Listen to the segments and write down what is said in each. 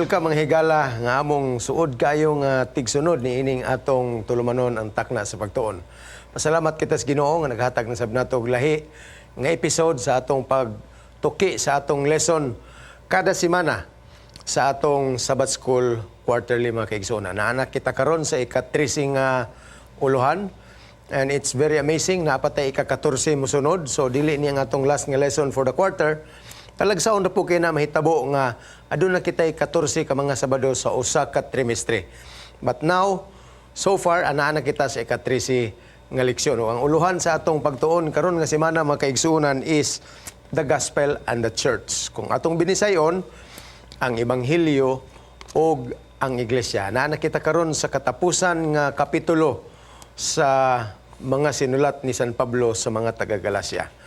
welcome mga higala nga among suod kayo nga tigsunod ni ining atong tulumanon ang takna sa pagtuon. Pasalamat kita sa Ginoo nga naghatag ng sabnatog lahi nga episode sa atong pagtuki sa atong lesson kada semana sa atong Sabbath School quarterly mga kaigsoona. Naanak kita karon sa ika-13 nga uluhan. And it's very amazing na patay ika-14 musunod. So dili niya nga atong last nga lesson for the quarter. Talagsaon na po kayo na mahitabo nga aduna kita'y 14 ka mga Sabado sa usa ka trimestre. But now, so far, anaan na kita sa ika-13 nga leksyon. Ang uluhan sa atong pagtuon karon nga semana mga kaigsuunan is the Gospel and the Church. Kung atong binisayon, ang Ebanghelyo o ang Iglesia. Anaan na kita karon sa katapusan nga kapitulo sa mga sinulat ni San Pablo sa mga taga-Galacia.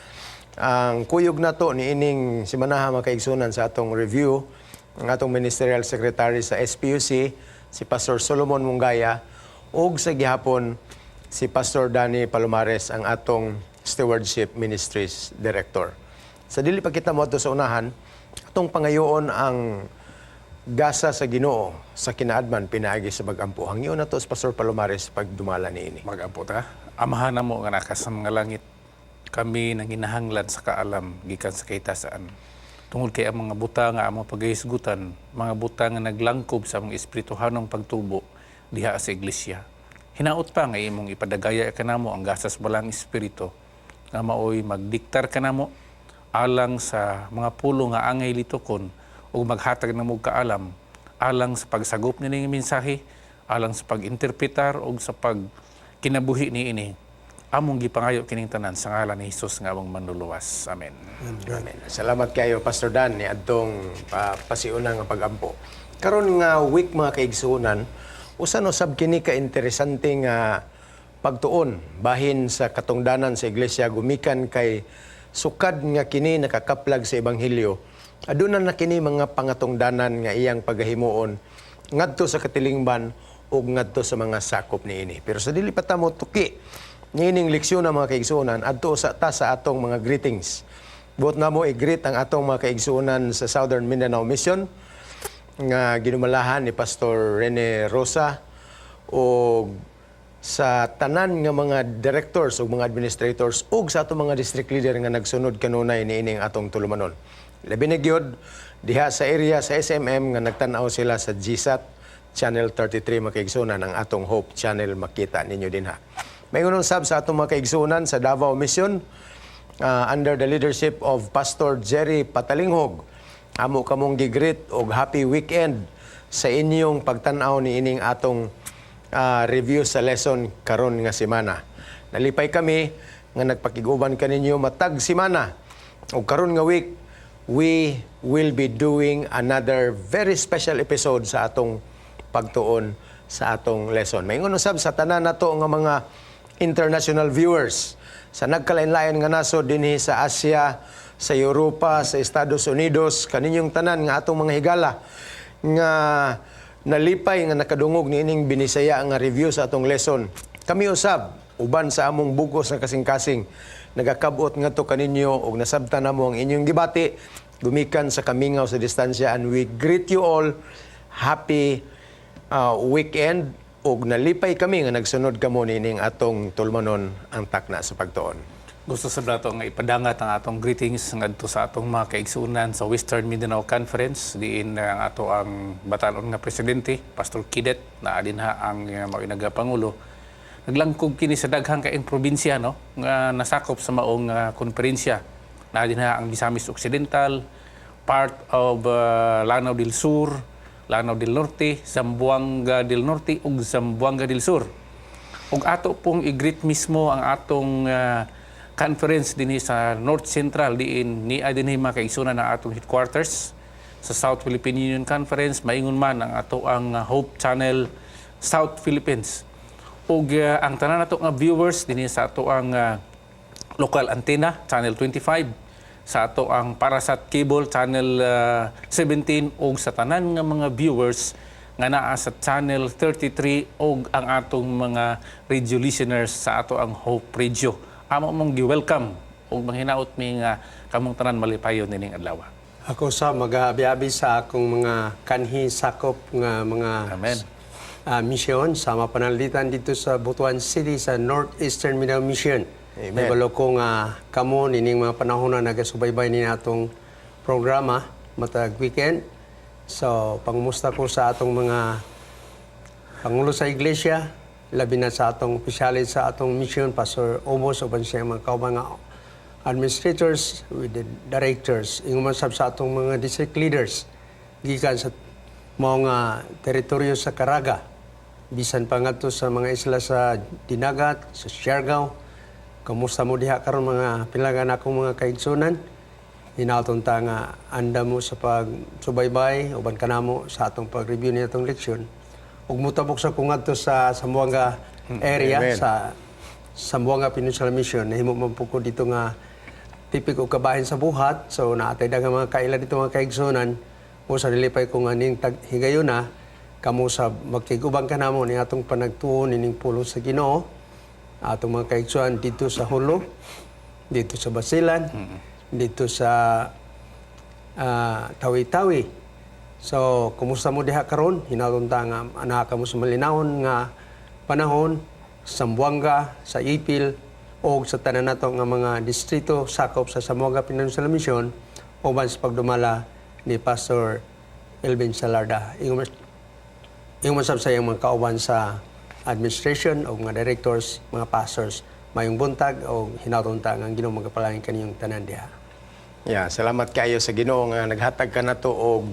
Ang kuyog na to ni ining simanaha mga kaigsunan sa atong review, ang atong Ministerial Secretary sa SPUC, si Pastor Solomon Mungaya, ug sa gihapon si Pastor Danny Palomares, ang atong Stewardship Ministries Director. Sa dili pa kita moadto sa unahan, atong pangayoon ang gasa sa Ginoo sa kinaadman pinaagi sa bagampo. Hangyo na to sa Pastor Palomares pagdumala niini. Magampo ta. Amahan na mo nga nakas sa mga langit. Kami nang hinahanglan sa kaalam gikan sa kaitasaan. Tungod kay ang mga buta nga among paghisgutan, mga buta nga naglangkob sa among espirituhanong pagtubo diha sa iglesia. Hinaot pa nga imong ipadagaya kanamo ang gasas balang espiritu nga maoy magdiktar kanamo alang sa mga pulo nga angay litokon ug maghatag namo kaalam alang sa pagsagop nining mensahe, alang sa pag-interpretar ug sa pagkinabuhi niini. Among gipangayo kining tanan sa ngalan ni Hesus nga among manluluwas. Amen. Amen. Salamat kayo Pastor Dan ni adtong pasiuna nga pagampo. Karon nga week mga kaigsuonan, usan usab kini ka interesante nga pagtuon bahin sa katungdanan sa iglesia gumikan kay sukad nga kini nakakaplag sa ebanghelyo. Aduna na kini mga pangatungdanan nga iyang pagahimuon ngadto sa katilingban ug ngadto sa mga sakop niini. Pero sa dili pa ta mo tuki niining leksyon ng mga kaigsuonan adto sa atong mga greetings. Buot na mo i-greet ang atong mga kaigsuonan sa Southern Mindanao Mission nga ginumalahan ni Pastor Rene Rosa o sa tanan nga mga directors o mga administrators ug sa atong mga district leader nga nagsunod kanunay niining atong tulumanon. Labi na gyud diha sa area sa SMM nga nagtan-aw sila sa GSAT Channel 33 mga kaigsuonan ang atong Hope Channel makita ninyo dinha. May unang sab sa atong mga kaigsuonan sa Davao Mission under the leadership of Pastor Jerry Patalinghog. Amo kamong gigreet og happy weekend sa inyong pagtan-aw ni ining atong review sa lesson karon nga semana. Nalipay kami nga nagpakiguban kaninyo matag semana. Og karon nga week, we will be doing another very special episode sa atong pagtuon sa atong lesson. May unang sab sa tanan nato nga mga international viewers sa nagkalain-lain nga nasod dinhi sa Asia, sa Europa, sa Estados Unidos, kaninyong tanan nga atong mga higala nga nalipay nga nakadungog niining binisaya nga review sa atong lesson. Kami usab uban sa among bugos nga kasing-kasing nagakabot ngadto kaninyo og nasabtan namo ang inyong debate gumikan sa kamingaw sa distansya, and we greet you all happy weekend. Og nalipay kami nga nagsunod kamo nining atong tulmanon ang takna sa pagtuon. Gusto sa nato nga ipadangat ang atong greetings ngadto sa atong mga kaigsuonan sa Western Mindanao Conference diin ang ato ang batanon nga presidente Pastor Kidet na adinha ang mga nagapangulo. Naglangkob kini sa daghang kaayong probinsya no nga nasakop sa maong konferensya. Na adinha ang Misamis Occidental, part of Lanao del Sur, Lanao del Norte, Zamboanga del Norte ug Zamboanga del Sur. Ug ato pong i-greet mismo ang atong conference dinhi sa North Central diin ni dinhi mga kaigsuonan na atong headquarters sa South Philippine Union Conference, maingon man ang ato ang Hope Channel South Philippines. Ug ang tanan nato nga viewers dinhi sa ato ang local antenna Channel 25, sa ato ang Parasat Cable Channel 17 ug sa tanan nga mga viewers nga naa sa Channel 33 ug ang atong mga radio listeners sa ato ang Hope Radio. Amo mong gi-welcome ug manghinaot mi nga kamong tanan malipayon nining adlaw. Ako sa mag-aabi-abi sa akong mga kanhi sakop nga mga Amen. misyon sa mapanalitan dito sa Butuan City sa Northeastern Mindanao Mission. Amen. Ibalo ko nga kamo nining mga panahon na nagasubaybay ni atong programa matag weekend. So pangumusta ko sa atong mga pangulo sa iglesia, labi na sa atong opisyalis sa atong mission, Pastor Omos, uban siya mga kauban nga administrators with the directors, ingon sab sa atong mga district leaders gikan sa mga teritoryo sa Caraga, bisan pa ngadto sa mga isla sa Dinagat, sa Siargao. Kamusta mo diha karon mga pilagan akong mga kaigsunan? Hinaton ta nga anda mo sa pagsubaybay uban kanamo sa atong pag-review ni atong leksyon. Ug mutabok sa kung ngadto sa Zamboanga area Amen. sa Zamboanga Peninsula Mission, nahimo man po ko dito nga tipik og kabahin sa buhat. So naatay daghang mga kaila dito mga kaigsunan. O sa nilipay ko nga ning higayuna kamo sa magkigubang kanamo ni atong panagtuon ining pulong sa Ginoo. Atong mga kaigsunan dito sa Hulo, dito sa Basilan, dito sa Tawi-Tawi. So kumusta mo diha karon? Hinaton ta nga ana kamo sa malinawon nga panahon sa Zamboanga, sa Ipil, o sa tanan nato nga mga distrito sakop sa Zamboanga Peninsula Mission uban sa pagdumala ni Pastor Elvin Salarda. Ingon masab sa iyang mga kauban sa administration o mga directors, mga pastors, mayong buntag o hinaton ta nga Ginoo magapalangin kaniyong tanan diha. Yeah, salamat kayo sa Ginoo nga naghatag ka nato og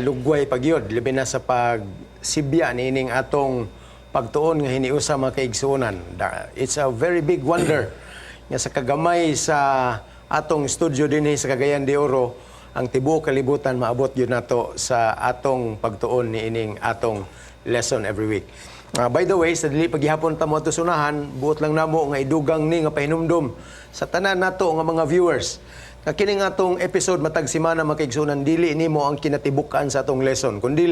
lugway pagyod labi na sa pagsibya nining atong pagtuon nga hiniusa mga kaigsunan. It's a very big wonder nga sa kagamay sa atong studio dinhi sa Cagayan de Oro, ang tibuok kalibutan maabot yun nato sa atong pagtuon ni ining atong lesson every week. By the way, sa dili paghihapon ta mo ato sunahan, buot lang namo nga idugang ni nga pahinumdum sa tanan nato nga mga viewers. Nga kining atong episode matag semana mga kaigsunan, dili nimo ang kinatibukan sa atong lesson, kundi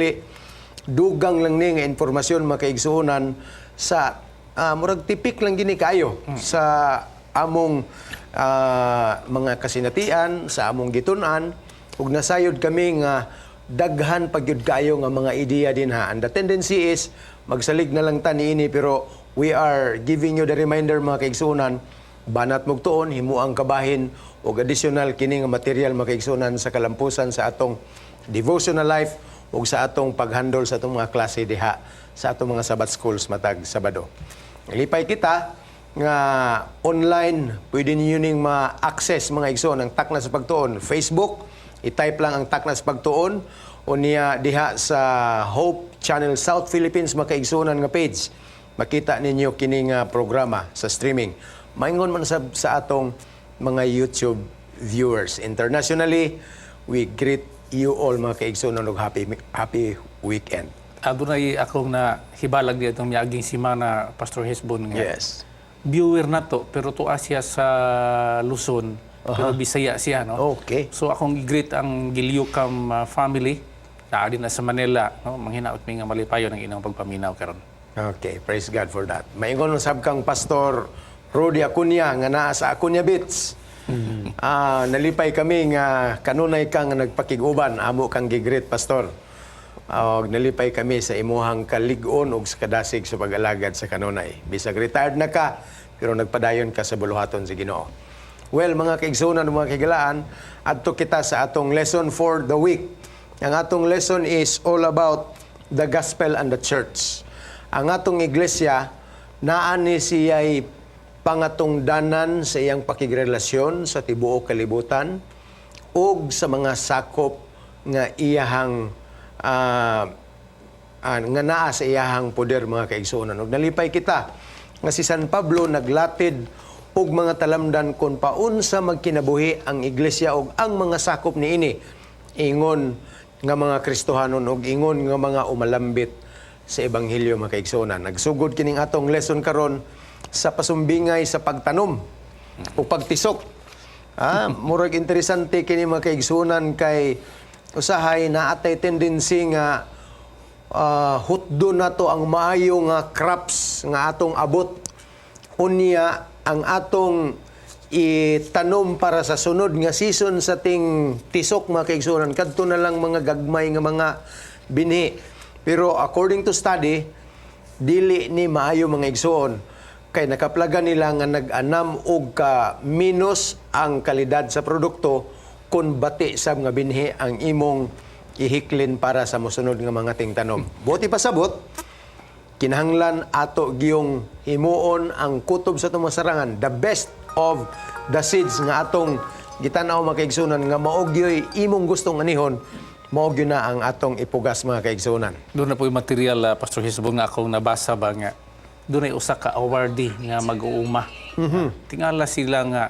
dugang lang ni nga informasyon mga kaigsunan sa murag tipik lang gini kayo sa among mga kasinatian, sa among gitun-an, ug nasayod kami nga daghan pagyud kayo nga mga ideya din ha. And the tendency is magsalig na lang ta niini, pero we are giving you the reminder mga kaigsunan, banat mugtuon himuang kabahin og additional kini nga material mga kaigsunan sa kalampusan sa atong devotional life ug sa atong paghandle sa atong mga klase diha sa atong mga Sabbath schools matag Sabado. Lipay kita nga online pwede ninyo ning ma-access mga igsoon ang Takna sa Pagtuon. Facebook, i-type lang ang Takna sa Pagtuon o niya diha sa Hope Channel South Philippines mga kaigsuonan nga page. Makita ninyo kini nga programa sa streaming. Maingon man sa atong mga YouTube viewers. Internationally, we greet you all mga kaigsuonan og happy weekend. Adunay akong na hibalag di itong miaging simana, Pastor Hesbon nga. Yes. Viewer na to, pero tuwa siya sa Luzon, pero Bisaya siya, no? Okay. So akong i-greet ang Giliukam family, na din na sa Manila, no? Manghinaot mi nga malipayo ng inang pagpaminaw karon. Okay, praise God for that. Maingon sab kang Pastor Rodi Acuña nga naa sa Acuña Beach. Nalipay kami nga kanunay kang nagpakiguban, amo kang gigreet Pastor. Nalipay kami sa imuhang kalig-on ug sa kadasig sa pag-alagad sa kanunay. Bisag retired na ka, pero nagpadayon ka sa buluhaton sa Ginoo. Well, mga kaigsunan, mga kigalaan, adto kita sa atong lesson for the week. Ang atong lesson is all about the gospel and the church. Ang atong iglesia, naan ni siya'y pangatungdanan sa iyang pakigrelasyon sa tibuok kalibutan ug sa mga sakop nga iyahang nga naa sa iyahang poder mga kaigsuonan. Ug nalipay kita nga si San Pablo naglatid og mga talamdan kon paunsa magkinabuhi ang iglesia ug ang mga sakop niini. Ingon nga mga Kristohanon ug ingon nga mga umalambit sa ebanghelyo mga kaigsuonan. Nagsugod kining atong lesson karon sa pasumbingay sa pagtanom o pagtisok. Murag interesante kini mga kaigsuonan kay usahay na atay tendency nga hutdo na to ang maayo nga crops nga atong abot. Unya ang atong itanom para sa sunod nga season sa ting tisok mga kaigsuonan kadto na lang mga gagmay nga mga binhi. Pero according to study, dili ni maayo mga igsuon kay nakaplagan nila nga nag-anam og ka minus ang kalidad sa produkto kung bati sa mga binhi ang imong ihiklin para sa mosunod nga mga tingtanom. Buti pasabot, kinahanglan ato giyong himuon ang kutob sa itong masarangan, the best of the seeds nga atong gitanaw mga kaigsunan nga maogyoy imong gustong anihon, maogyo na ang atong ipugas mga kaigsunan. Doon na po yung material, Pastor Hisbong, na akong nabasa ba nga. Doon ay usa ka awardee nga mag-uuma. Tingala sila nga,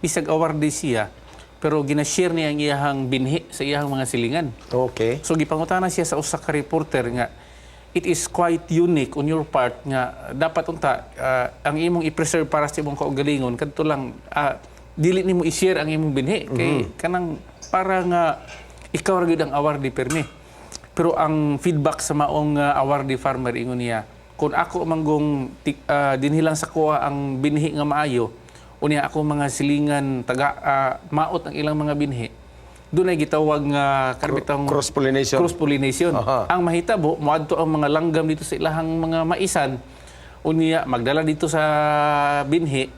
bisag awardee siya, pero ginashare niya ang iyahang binhi sa iyahang mga silingan. Okay. So gipangutana siya sa usa ka reporter nga, it is quite unique on your part nga dapat unta ang imong i-preserve para sa imong kaugalingon kadto lang dili nimo i-share ang imong binhi kay kanang para nga ikaw ra gyud ang awardee permi. Pero ang feedback sa maong awardee farmer ingon niya, kung ako manggong dinhi lang sa kuha ang binhi nga maayo, unya ako mga silingan maot ang ilang mga binhi, doon ay gitawag nga karbitang Cross-pollination. Cross-pollination. Aha. Ang mahitabo, moadto ang mga langgam dito sa ilahang mga maisan, unya magdala dito sa binhi,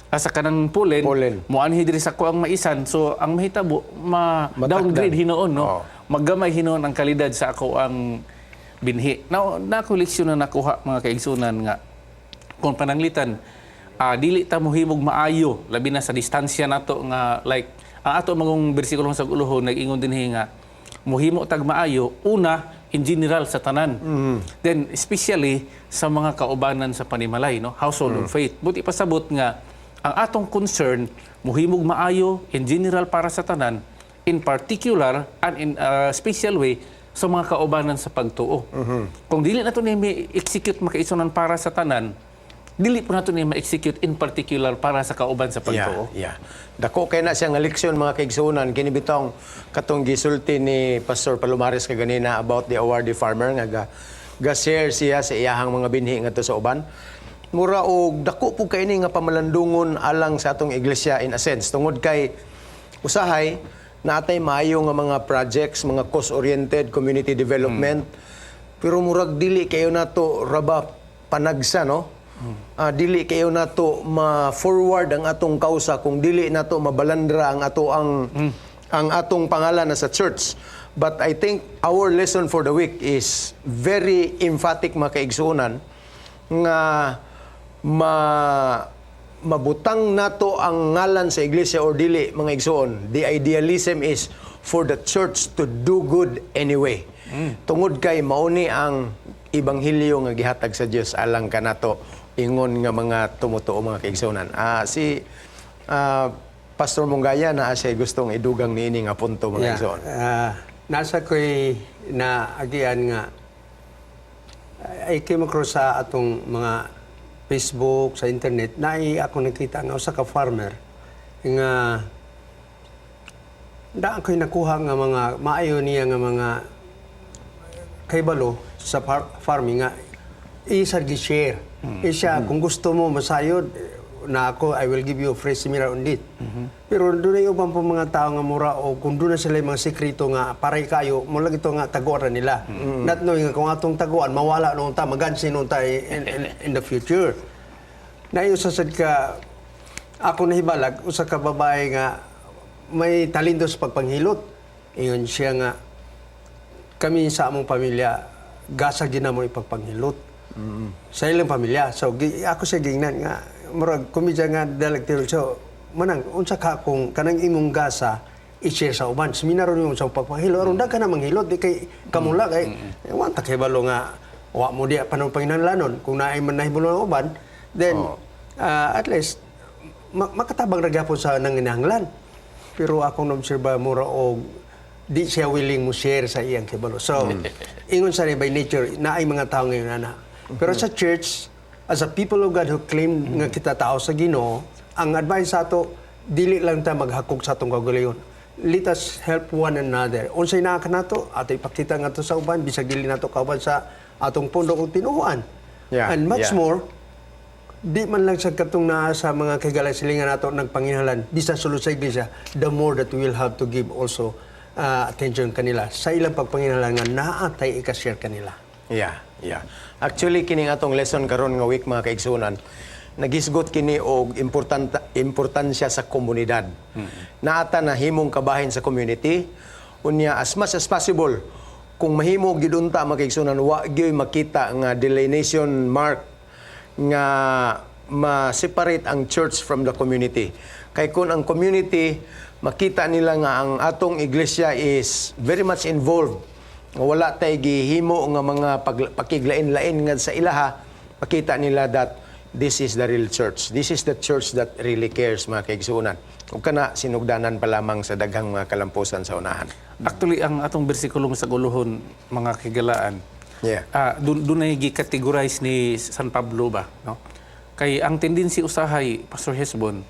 sa kanang pollen. Moanhi diri sa kuang maisan. So ang mahitabo, downgrade hinoon, no? Oo. Maggamay hinoon ang kalidad sa ako ang binhi. Now, nakoleksyon na nakuha mga kaigsunan nga kung pananglitan, dili ta mohimog maayo labi na sa distansya nato nga like ang ato magong bersikulo sa uluhon nag-ingon dinhi nga mohimo tag maayo una in general sa tanan. Then especially sa mga kaubanan sa panimalay, no, household of faith. Buti pasabot nga ang atong concern mohimog maayo in general para sa tanan, in particular and in a special way sa mga kaubanan sa pagtuo. Kung dili nato ni execute makaisunan para sa tanan, dili po nato ni ma-execute in particular para sa kauban sa pagtuo. Yeah. Dako kay na siya nga leksyon mga kaigsunan kini bitong katong gisulti ni Pastor Palomares kaganina about the awardee farmer nga ga-share siya sa iyahang mga binhi ngadto sa uban. Mura og dako po kay ni nga pamalandungon alang sa atong iglesia in a sense tungod kay usahay natay maayo nga mga projects, mga cause-oriented community development. Pero murag dili kayo nato raba panagsa, no? Dili kayo nato ma-forward ang atong kausa kung dili nato mabalandra ang ang atong pangalan na sa church. But I think our lesson for the week is very emphatic mga kaigsunan nga mabutang nato ang ngalan sa iglesia or dili mga igsuon. The idealism is for the church to do good anyway. Tungod kay mauni ang ibanghilyo nga gihatag sa Dios alang kanato ingon nga mga tumutuo mga kaigsunan. Si Pastor Mongaya na siya gustong idugang niini nga punto mga kaigsunan. Nasa ko'y naagian nga ay came across sa atong mga Facebook, sa internet, na ako nakita nga usa ka farmer nga daan ko'y nakuha nga mga maayo niya nga mga kaybalo sa farming nga isag gi-share. Siya, kung gusto mo masayod na ako, I will give you a free seminar on it. Pero doon ay ubang po mga tao nga mura o kung doon na sila yung mga sekreto nga paray kayo, mula ito nga taguan nila. Not knowing nga kung atong taguan, mawala noon ta, magansin noon ta in the future. Naiusasad ka, ako nahibalag, usa ka babae nga may talento sa pagpanghilot. Iyon siya nga, kami sa among pamilya, gasa ginamon ipagpanghilot. Sa ilang pamilya. So, ako siya gingnan nga, murag, kumidya nga dalagtiro. So, manang, unsa ka kung kanang imong gasa, i-share sa uban. Seminaro yung sa pagpanghilot. Aron ka na manghilot, di kay kamula kay, wanta kay balo nga, wa mo di panong panginanlanon. Kung naay man nahibulo ng uban, then, at least, makatabang ragyapon sa nanginahanglan. Pero akong na-observa mura o di siya willing mo share sa iyang kibalo. So, ingon sa by nature, naay mga tao ngayon na. Pero sa church, as a people of God who claim nga kita tao sa Ginoo, ang advice sa ato, dili lang ta maghakog sa atong kaugalingon. Let us help one another. Unsay naa kanato, ato ipakita nga to sa uban, bisag dili nato kauban sa atong pundok ug tinuoan. And much more, di man lang sa katong naa sa mga kaigalasilingan nato nagpanginalan bisan sulod sa iglesia, the more that we will have to give also attention kanila sa ilang pagpanginalan nga naatay i-share kanila. Yeah, yeah. Actually, kining atong lesson karon nga week mga kaigsunan, nagisgot kini og importansya sa komunidad. Naata na himong kabahin sa community, unya as much as possible, kung mahimo gidunta mga kaigsunan, wa gyud makita nga delineation mark nga ma-separate ang church from the community. Kay kung ang community makita nila nga ang atong iglesia is very much involved, nga wala tay gihimo nga mga pakiglain-lain nga sa ilaha, pakita nila that this is the real church. This is the church that really cares mga kaigsunan. Ug kana sinugdanan pa lamang sa daghang mga kalampusan sa unahan. Actually, ang atong bersikulong sa guluhon, mga kigalaan, Yeah. doon ay gi-categorize ni San Pablo ba, no? Kay ang tendency usahay, Pastor Hesbon,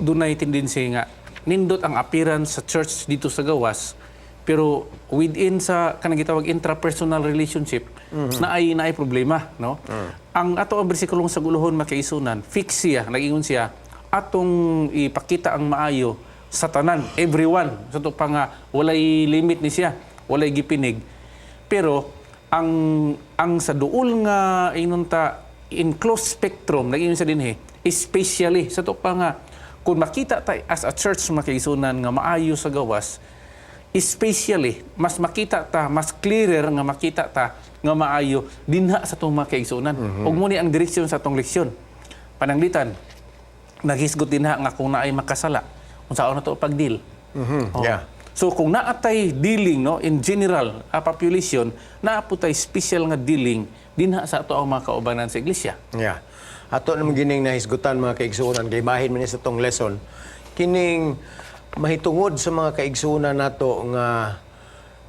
doon ay tendency nga nindot ang appearance sa church dito sa gawas, pero within sa kanang gitawag intrapersonal relationship na ay problema, no? Ang ato ang bersikulong sa guluhon makaisunan, fix siya, nagingon siya atong ipakita ang maayo sa tanan, everyone. So to pa nga walay limit ni siya, walay gipinig. Pero ang sa duol nga inunta in close spectrum naging sa dinhi, especially sa to pa nga kung makita ta as a church makaisunan nga maayo sa gawas, especially mas makita ta, mas clearer nga makita ta nga maayo dinha sa tong makaisunan. Ug mo ni ang direksyon sa tong leksyon. Pananglitan naghisgot dinha nga kung naay makasala unsaon na to pagdeal. Yeah. So kung naatay dealing no in general population, naaputay special nga dealing dinha sa ato ang mga kaubanan sa iglesia. Yeah. Ato naman gining nahisgutan mga kaigsunan kay bahin man sa tong lesson kining mahitungod sa mga kaigsunan nato nga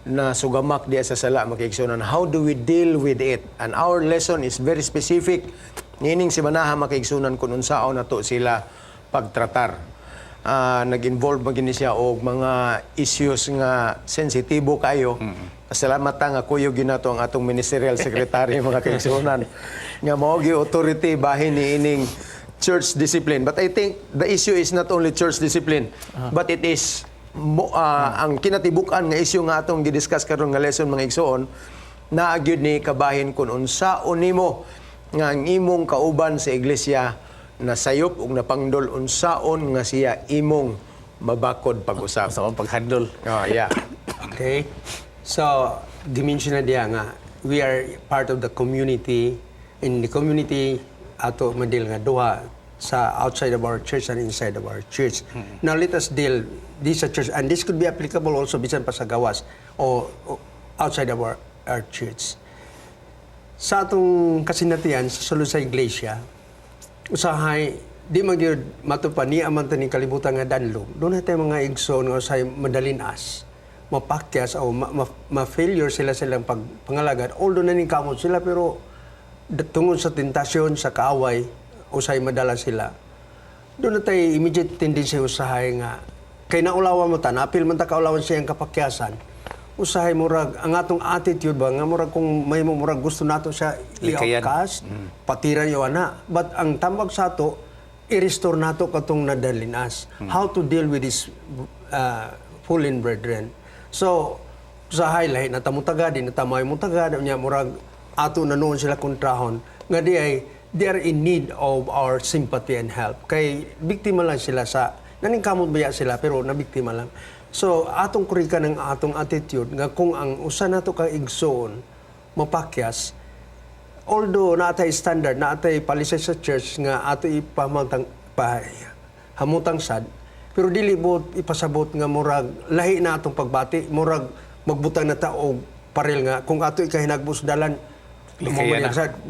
na sugamak diya sa sala mga kaigsunan. How do we deal with it? And our lesson is very specific. Nining si manaha mga kaigsunan kung unsaon nato sila pagtratar. Nag-involve magini siya og mga issues nga sensitibo kayo. Salamat ta nga kuyo ginato ang atong ministerial secretary mga kaigsunan nga mao gi authority bahin ni ining church discipline. But I think the issue is not only church discipline, but it is ang kinatibukan nga issue nga atong gidiscuss karon nga lesson mga igsoon, naa gyud ni kabahin kun unsaon nimo nga ang imong kauban sa iglesia nasayop ug napangdol unsaon nga siya imong mabakod pag-usap. Sa akong paghandle. Oh, yeah. Okay? So, dimension na diya nga, we are part of the community. In the community, ato madil nga duha sa outside of our church and inside of our church. Now, let us deal this sa church, and this could be applicable also bisan pa sa gawas o outside of our church. Sa atong kasinatian, sa sulod sa iglesia, usahay, di magyud matupan ni aman ni kalibutan nga danlog. Doon natin mga igsoon nga usahay madalinas, mapakyas o ma-failure silang pangalagan. Although naning kamot sila, pero tungod sa tentasyon, sa kaaway, usahay madala sila. Doon natin immediate tendency usahay nga, kay naulawan mo ta, napil man ta kaulawan siyang kapakyasan, usahay murag ang atong attitude ba nga murag kung may murag gusto nato siya i-outcast, patiran yo ana, but ang tambag sa ato i-restore nato katong nadalinas. How to deal with this fallen brethren. So sa highlight na tamutagad din natamay mutagad nya murag ato na noon sila kontrahon nga di ay they are in need of our sympathy and help. Kay biktima lang sila sa naning kamot baya sila pero nabiktima lang. So, atong kurika ng atong attitude nga kung ang usa nato ka igsoon mapakyas, although naatay standard, naatay palisay sa church nga ato hamutang sad, pero dili bot ipasabot nga murag lahi na atong pagbati, murag magbutang na ta og parel nga kung ato ikahinagmusdalan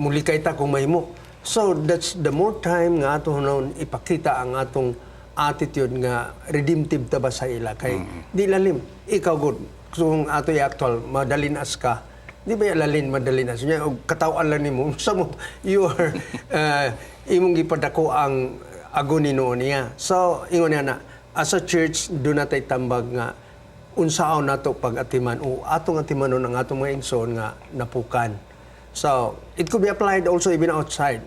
mulikay ta kung mahimo. So, that's the more time nga ato noon ipakita ang atong attitude nga redemptive ta ba sa ila kay di lalim ikaw good kung ato actual madalinas ka di ba lalin madalinas nya og katawan lang nimo sa mo you are imong gipadako ang agoni noon niya. So ingon na as a church do natay tambag nga unsaon nato pag-atiman o atong atimanon ang atong mga igsoon nga napukan. So, it could be applied also even outside.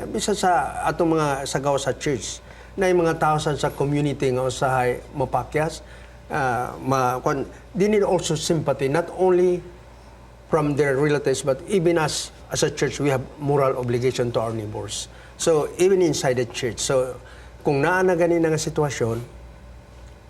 Bisa sa atong mga sagaw sa church, na yung mga tao sa community nga usahay mapakyas, they need also sympathy, not only from their relatives, but even as a church, we have moral obligation to our neighbors. So, even inside the church. So, kung naa na ganina nga sitwasyon,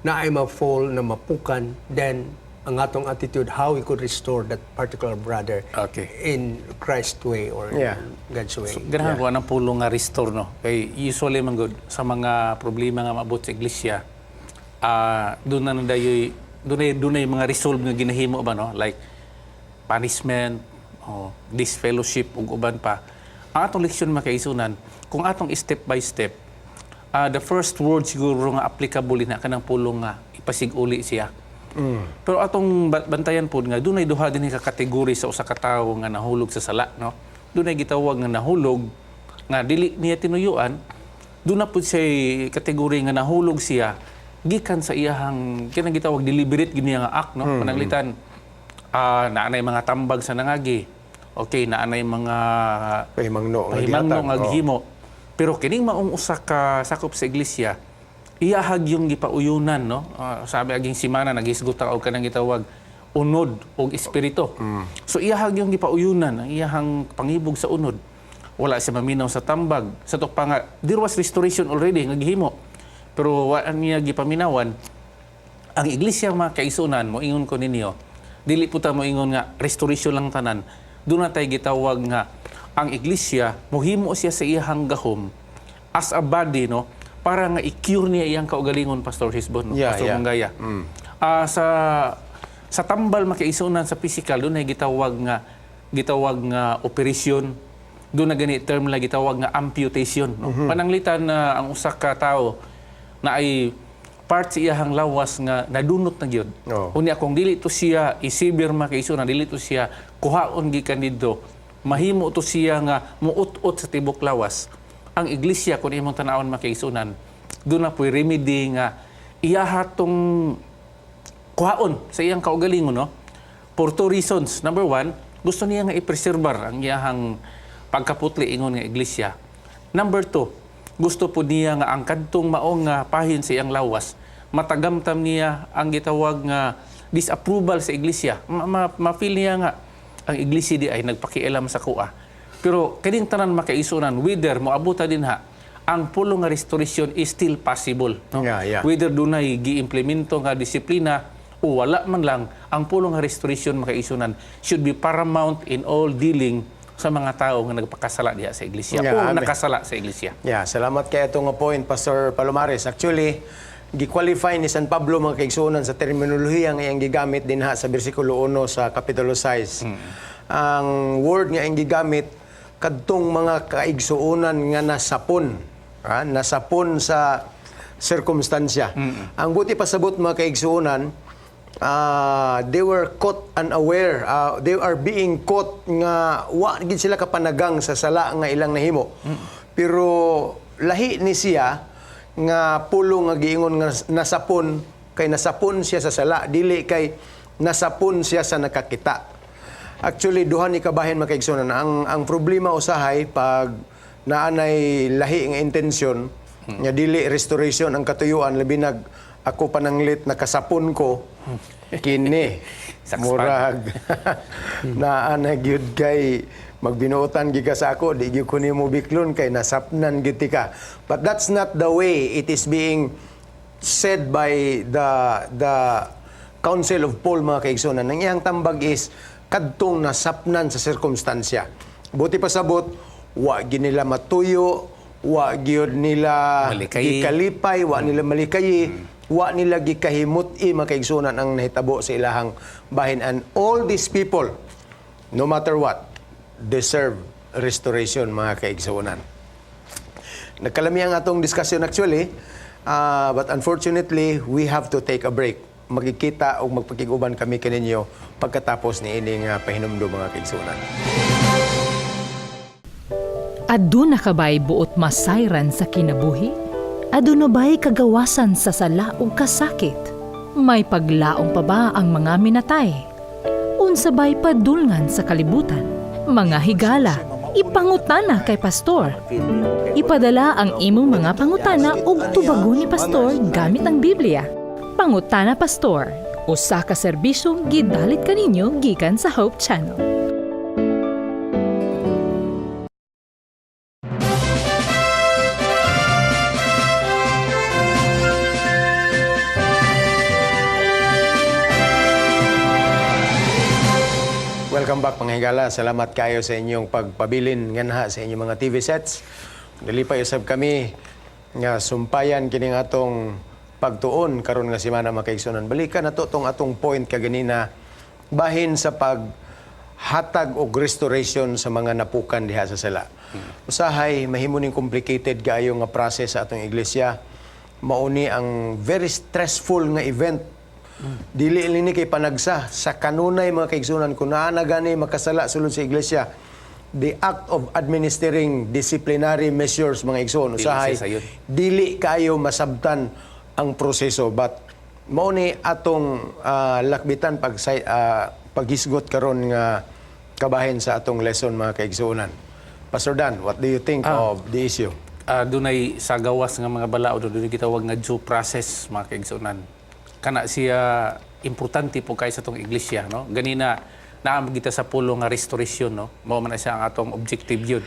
na ay ma-fall, na mapukan, then ang atong attitude, how we could restore that particular brother Okay. in Christ's way or Yeah. in God's way. Ganahan ko anong pulong nga restore, no? Kay usually man good sa mga problema nga maabot sa iglesia, doon na dayoy doon na yung mga resolve nga ginahimo ba, no? Like punishment, disfellowship ug uban pa. Ang atong leksyon makaisunan, kung atong step by step, the first word siguro nga applicable na kanang pulong nga ipasig-uli siya. Pero atong bantayan po nga dunay duha din ka kategory sa usa ka tawo nga nahulog sa sala, no? Dunay gitawag nga nahulog nga dili niya tinuyuan. Doon na po siya kategory nga nahulog siya gikan sa iyahang kinang gitawag deliberate gini nga act, no? Pananglitan naanay mga tambag sa nangagi. Okay, naanay mga Pahimangno nga gihimo. Pero kining maong usa ka sakop sa iglesia, iyahag yung gipauyunan, no? Sabi aging simana nagisgot og kanang gitawag unod og espiritu. So iyahag yung gipauyunan, ang iyahang pangibog sa unod. Wala siya maminaw sa tambag. Sa tok pa nga, there was restoration already nga gihimo. Pero wa niya gipaminawan. Ang iglesia mga kaisunan mo ingon ko ninyo, dili po ta mo ingon nga restoration lang tanan. Doon na tayo gitawag nga ang iglesia mohimo siya sa iyahang gahom as a body, no? Para nga i-cure niya iyang kaugalingon, Pastor Hisbon, no? Yeah, Pastor yeah. Mangaya. Sa tambal makaisunan sa physical, doon ay gitawag nga operasyon. Doon na gani term la gitawag nga amputation, no? Pananglitan na ang usa ka tawo na ay part sa iyahang lawas nga nadunot na gyud. Unya kung dili to siya isibir makaisunan, dili to siya kuhaon gikan didto, mahimo to siya nga muut-ut sa tibok lawas. Ang iglesia kung imong tan-awon makaisunan, doon na po'y remedy nga iyahatong kuhaon sa iyang kaugalingon, no? For two reasons. Number one, gusto niya nga i-preserbar ang iyahang pagkaputli ingon nga iglesia. Number two, gusto po niya nga ang kadtong maong nga pahin sa iyang lawas, matagamtam niya ang gitawag nga disapproval sa iglesia. Ma-feel niya nga ang iglesia di ay nagpakialam sa kuha. Pero kining tanan makaisunan, whether moabuta din ha, ang pulong nga restoration is still possible, no? Yeah. Whether dunay giimplemento nga disiplina o wala man lang, ang pulong nga restoration makaisunan should be paramount in all dealing sa mga tao nga nagpakasala diha sa iglesia o nakasala sa iglesia. Yeah, salamat kay itong point, Pastor Palomares. Actually, gi-qualify ni San Pablo mga kaigsuonan sa terminolohiya nga iyang gigamit din ha sa bersikulo 1 sa kapitulo 6. Ang word nga iyang gigamit kadtong mga kaigsuonan nga nasapon, nasapon sa circumstansya. Ang buti pasabot mga kaigsuonan, they were caught unaware. They are being caught nga wa gid sila kapanagang sa sala nga ilang nahimo. Pero lahi ni siya nga pulo nga giingon nga nasapon, kay nasapon siya sa sala, dili kay nasapon siya sa nakakita. Actually duha ni kabahin makaigsunan. Ang problema usahay pag naanay lahi nga intensyon nga dili restoration ang katuyuan, labi nag ako pananglit nakasapon ko kini murag naanay gyud kay magbinuotan giga sa ako, di gyud ko nimo biklon kay nasapnan gyud ka. But that's not the way it is being said by the Council of Paul mga kaigsunan. Ang iyang tambag is kadtong nasapnan sa sirkumstansya. Buti pasabot, wa gyud nila matuyo, wa gyud nila gikalipay, wa nila malikayi, wa nila gikahimuti makaigsunan ang nahitabo sa ilahang bahin. And all these people, no matter what, deserve restoration mga kaigsunan. Nagkalami ang atong discussion actually, but unfortunately, we have to take a break. Magkikita o magpakiguban kami kaninyo pagkatapos ni ining pahinumdum mga kaigsunan. Aduna ka ba'y buot masayran sa kinabuhi? Aduna ba'y kagawasan sa sala o kasakit? May paglaong pa ba ang mga minatay? Unsa ba'y padulngan sa kalibutan? Mga higala, ipangutana kay pastor. Ipadala ang imong mga pangutana ug tubagon ni pastor gamit ang Biblia. Pangutana Pastor, usa ka serbisyong gidalit kaninyo gikan sa Hope Channel. Welcome back mga higala. Salamat kayo sa inyong pagpabilin nga sa inyong mga TV sets. Nalipay usab kami nga sumpayan kining atong pagtuon karon nga semana makaigsunan. Balikan nato tong atong point kaganina bahin sa paghatag og restoration sa mga napukan diha sa sala. Usahay mahimo ning complicated kaayo nga process sa atong iglesia. Mauni ang very stressful nga event. Dili ini kay panagsa sa kanunay mga kaigsunan kung naa na gani makasala sulod sa iglesia, the act of administering disciplinary measures mga igsoon usahay dili kayo masabtan ang proseso, but mao ni atong lakbitan paghisgot karon nga kabahin sa atong lesson mga kaigsuonan. Pastor Dan, what do you think of the issue? Dunay sa gawas nga mga balaod, dunay gitawag nga due process mga kaigsunan. Kana siya importante po kay sa atong iglesia, no? Ganina naam kita sa pulo nga restoration, no? Mao man na siya ang atong objective yun.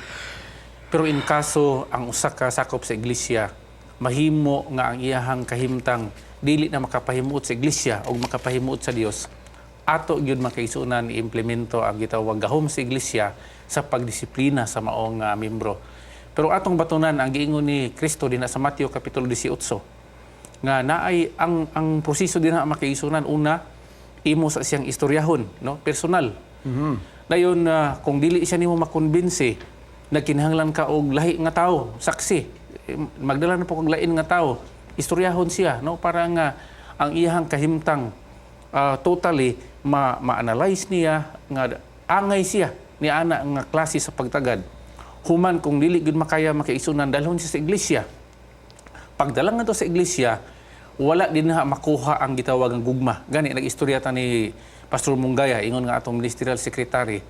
Pero in kaso ang usa ka sakop sa iglesia mahimo nga ang iyahang kahimtang dili na makapahimuot sa iglesia o makapahimuot sa Dios, ato gyud makaisunan i-implemento ang gitawag gahom sa iglesia sa pagdisiplina sa maong membro. Pero atong batunan ang giingon ni Kristo dinha sa Mateo kapitulo 18 nga naay ang proseso din na makaisunan. Una, imo sa siyang istoryahon, no? Personal. Dayon kung dili siya nimo makonbinse, nagkinahanglan ka og lahi nga tawo, saksi. Magdala na po kog lain nga tawo, istoryahon siya, no? Para nga ang iyang kahimtang totally ma-analyze niya nga angay siya ni ana nga klase sa pagtagad. Human kung dili gud makaya makaisunan dalhon siya sa iglesia. Pagdalang nato sa iglesia, wala din na makuha ang gitawag ng gugma. Gani, nag-istorya ta ni Pastor Munggaya, ingon nga atong ministerial secretary,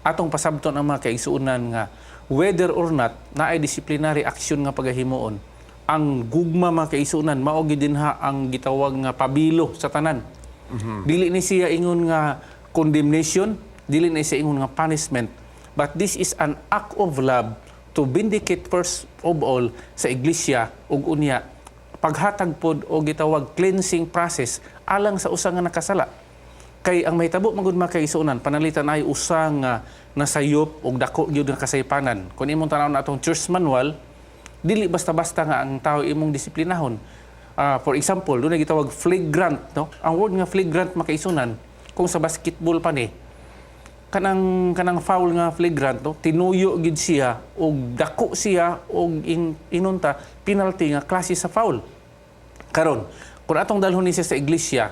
atong pasabton ang mga kaigsuunan nga whether or not naay disciplinary action nga pagahimuon, ang gugma mga kaigsuunan, maogi din ha ang gitawag nga pabilo sa tanan. Dili ni siya ingon nga condemnation, dili ni siya ingon nga punishment, but this is an act of love to vindicate first of all sa iglesia ug unya paghatag pod o gitawag cleansing process alang sa usa nga nakasala. Kay ang mahitabo magud makaisunan panalitan ay usa nga nasayop og dako gyud nga kasaypanan. Kun imong tanaw na atong church manual, dili basta-basta nga ang tao imong disiplinahon. For example, doon na gitawag flagrant, no? Ang word nga flagrant makaisunan kung sa basketball pa ni kanang foul nga flagrant, no? Tinuyo gid siya og dako siya og inunta penalty nga klase sa foul. Karon, kung atong dalhon ni siya sa iglesia,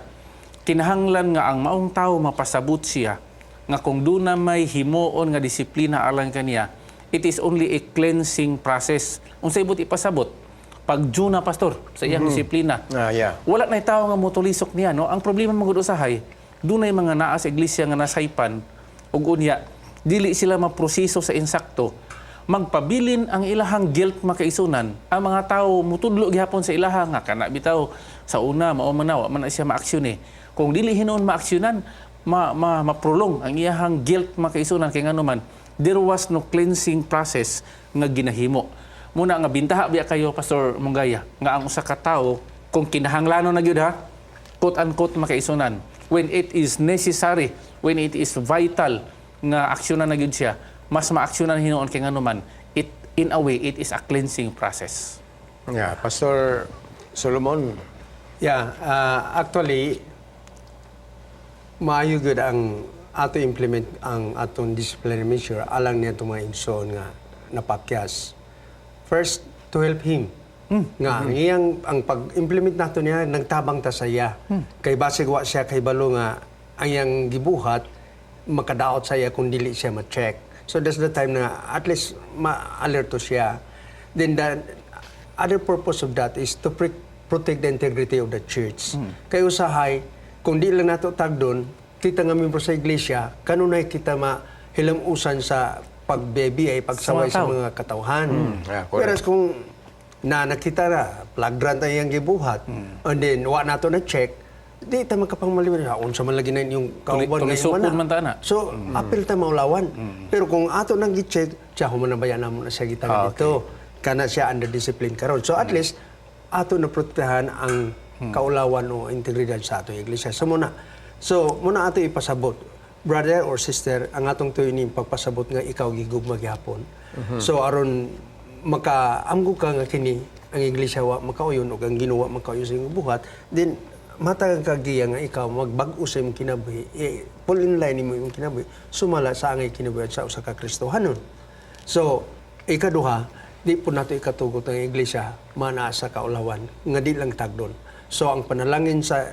kinahanglan nga ang maong tawo mapasabot siya nga kung doon na may himuon nga disiplina alang kaniya, it is only a cleansing process. Unsay ibot ipasabot? Pag na pastor sa iyang disiplina. Wala na tawo nga motulisok niya, no? Ang problema magud usahay, dunay mga naa sa iglesia nga nasaypan ug unya dili sila maproseso sa insakto, magpabilin ang ilahang guilt makaisunan. Ang mga tawo mutudlo gihapon sa ilaha nga kana bitaw sa una mao man na siya maaksyon eh. Kung dili hinuon maaksyonan, ma-prolong ang iyahang guilt makaisunan kay ngano man there was no cleansing process nga ginahimo. Muna nga bintaha biya kayo Pastor Munggaya nga ang usa ka tawo kung kinahanglanon na gyud ha, quote unquote makaisunan, when it is necessary, when it is vital nga aksyonan na gyud siya, mas maaksyonan hinuon kay ngano man, it in a way it is a cleansing process. Yeah, Pastor Solomon. Yeah, actually maayo gud ang ato implement ang atong disciplinary measure alang niya mga igsoon nga napakyas. First, to help him. Nga ang pag-implement nato niya nagtabang ta sa iya. Kay basig wa siya kay balo nga ang iyang gibuhat makadaot sa iya kung dili siya ma-check. So that's the time na at least ma-alerto siya. Then the other purpose of that is to protect the integrity of the church. Kay usahay kung di lang nato tagdon kita nga membro sa iglesia kanunay kita hilamusan sa pagbebi ay pagsaway sa Sa mga katawhan. yeah, correct. Whereas kung nakita na, flagrant ay yung gibuhat, and then wa nato na check, di ta makapangmaliwan na unsa man lagi na yung kauban Tulisupon ngayon man ta na. So, apil ta maulawan. Pero kung ato nang gi-check, siya humanabayan na mo na siya gitang dito. Kana siya under discipline karon. So at least ato na protektahan ang kaulawan o integridad sa ato iglesia. So muna ato ipasabot, brother or sister, ang atong tuyo ni pagpasabot nga ikaw gigugma gyapon. So aron makaamgo ka nga kini ang iglesia wa makauyon ug ang Ginoo wa makauyon sa imong buhat, then matag kagiya nga ikaw magbag-o sa imong kinabuhi, pull in line nimo imong kinabuhi, sumala sa angay kinabuhi sa usa ka Kristohanon. So ikaduha, di po nato ikatugot ang iglesia mana sa kaulawan nga di lang tagdon. So ang panalangin sa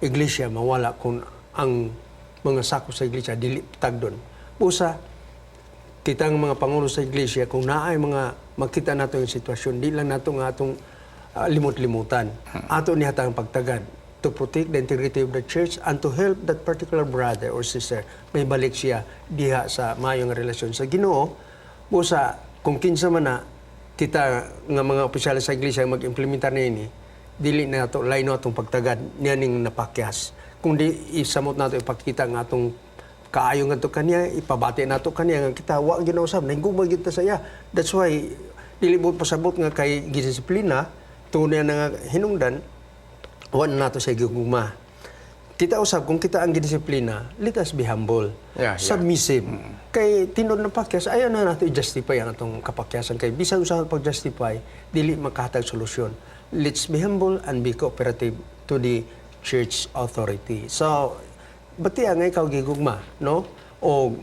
iglesia mawala kung ang mga sako sa iglesia dili tagdon. Usa kitang mga pangulo sa iglesia kung naay mga makita nato yung sitwasyon, di lang nato nga atong limot-limutan. Ato ni hatang pagtagad to protect the integrity of the church and to help that particular brother or sister may balik siya diha sa mayong relasyon sa Ginoo. Busa kung kinsa man na kita nga mga opisyal sa iglesia mag-implementar niini, dili na nato lain atong pagtagad niya ning napakyas. Kung di isamot nato ipakita nga atong kaayo nga to kanya, ipabati nato kanya nga kita wa ginausab nahigugma gyud ta sa iya. That's why dili mo pasabot nga kay gidisiplina tunay na nga hinungdan wa na nato sa gigugma. Kita usab kung kita ang gidisiplina, let us be humble, submissive. Kay tinod na pakyas ayo na nato i-justify ang atong kapakyasan kay bisan usa pag-justify dili makahatag solusyon. Let's be humble and be cooperative to the church authority. So bati nga ikaw gigugma, no? O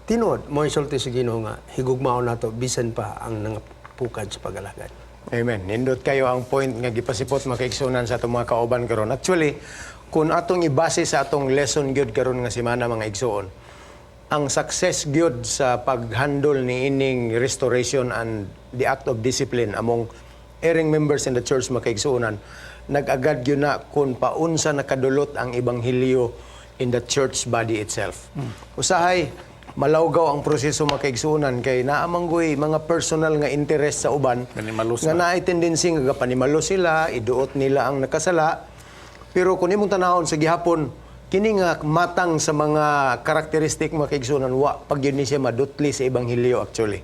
tinod mo isulti sa Ginoo nga higugmaon nato bisan pa ang nangapukan sa pag-alagad. Amen. Nindot kayo ang point nga gipasipot makaigsunan sa atong mga kauban karon. Actually, kung atong ibase sa atong lesson gyud karon nga semana mga igsuon, ang success gyud sa paghandle ni ining restoration and the act of discipline among erring members in the church makaigsuonan, nag-agad gyud na kung paunsa nakadulot ang ebanghelyo in the church body itself. Usahay, malawgaw ang proseso makaigsunan kay naamanggoy mga personal nga interest sa uban Panimalos nga na. naay tendency nga panimalo sila, iduot nila ang nakasala. Pero kung imong tanahon sa gihapon, kini nga matang sa mga karakteristik makaigsunan, wa pag yun ni siya madutli sa ebanghelyo actually.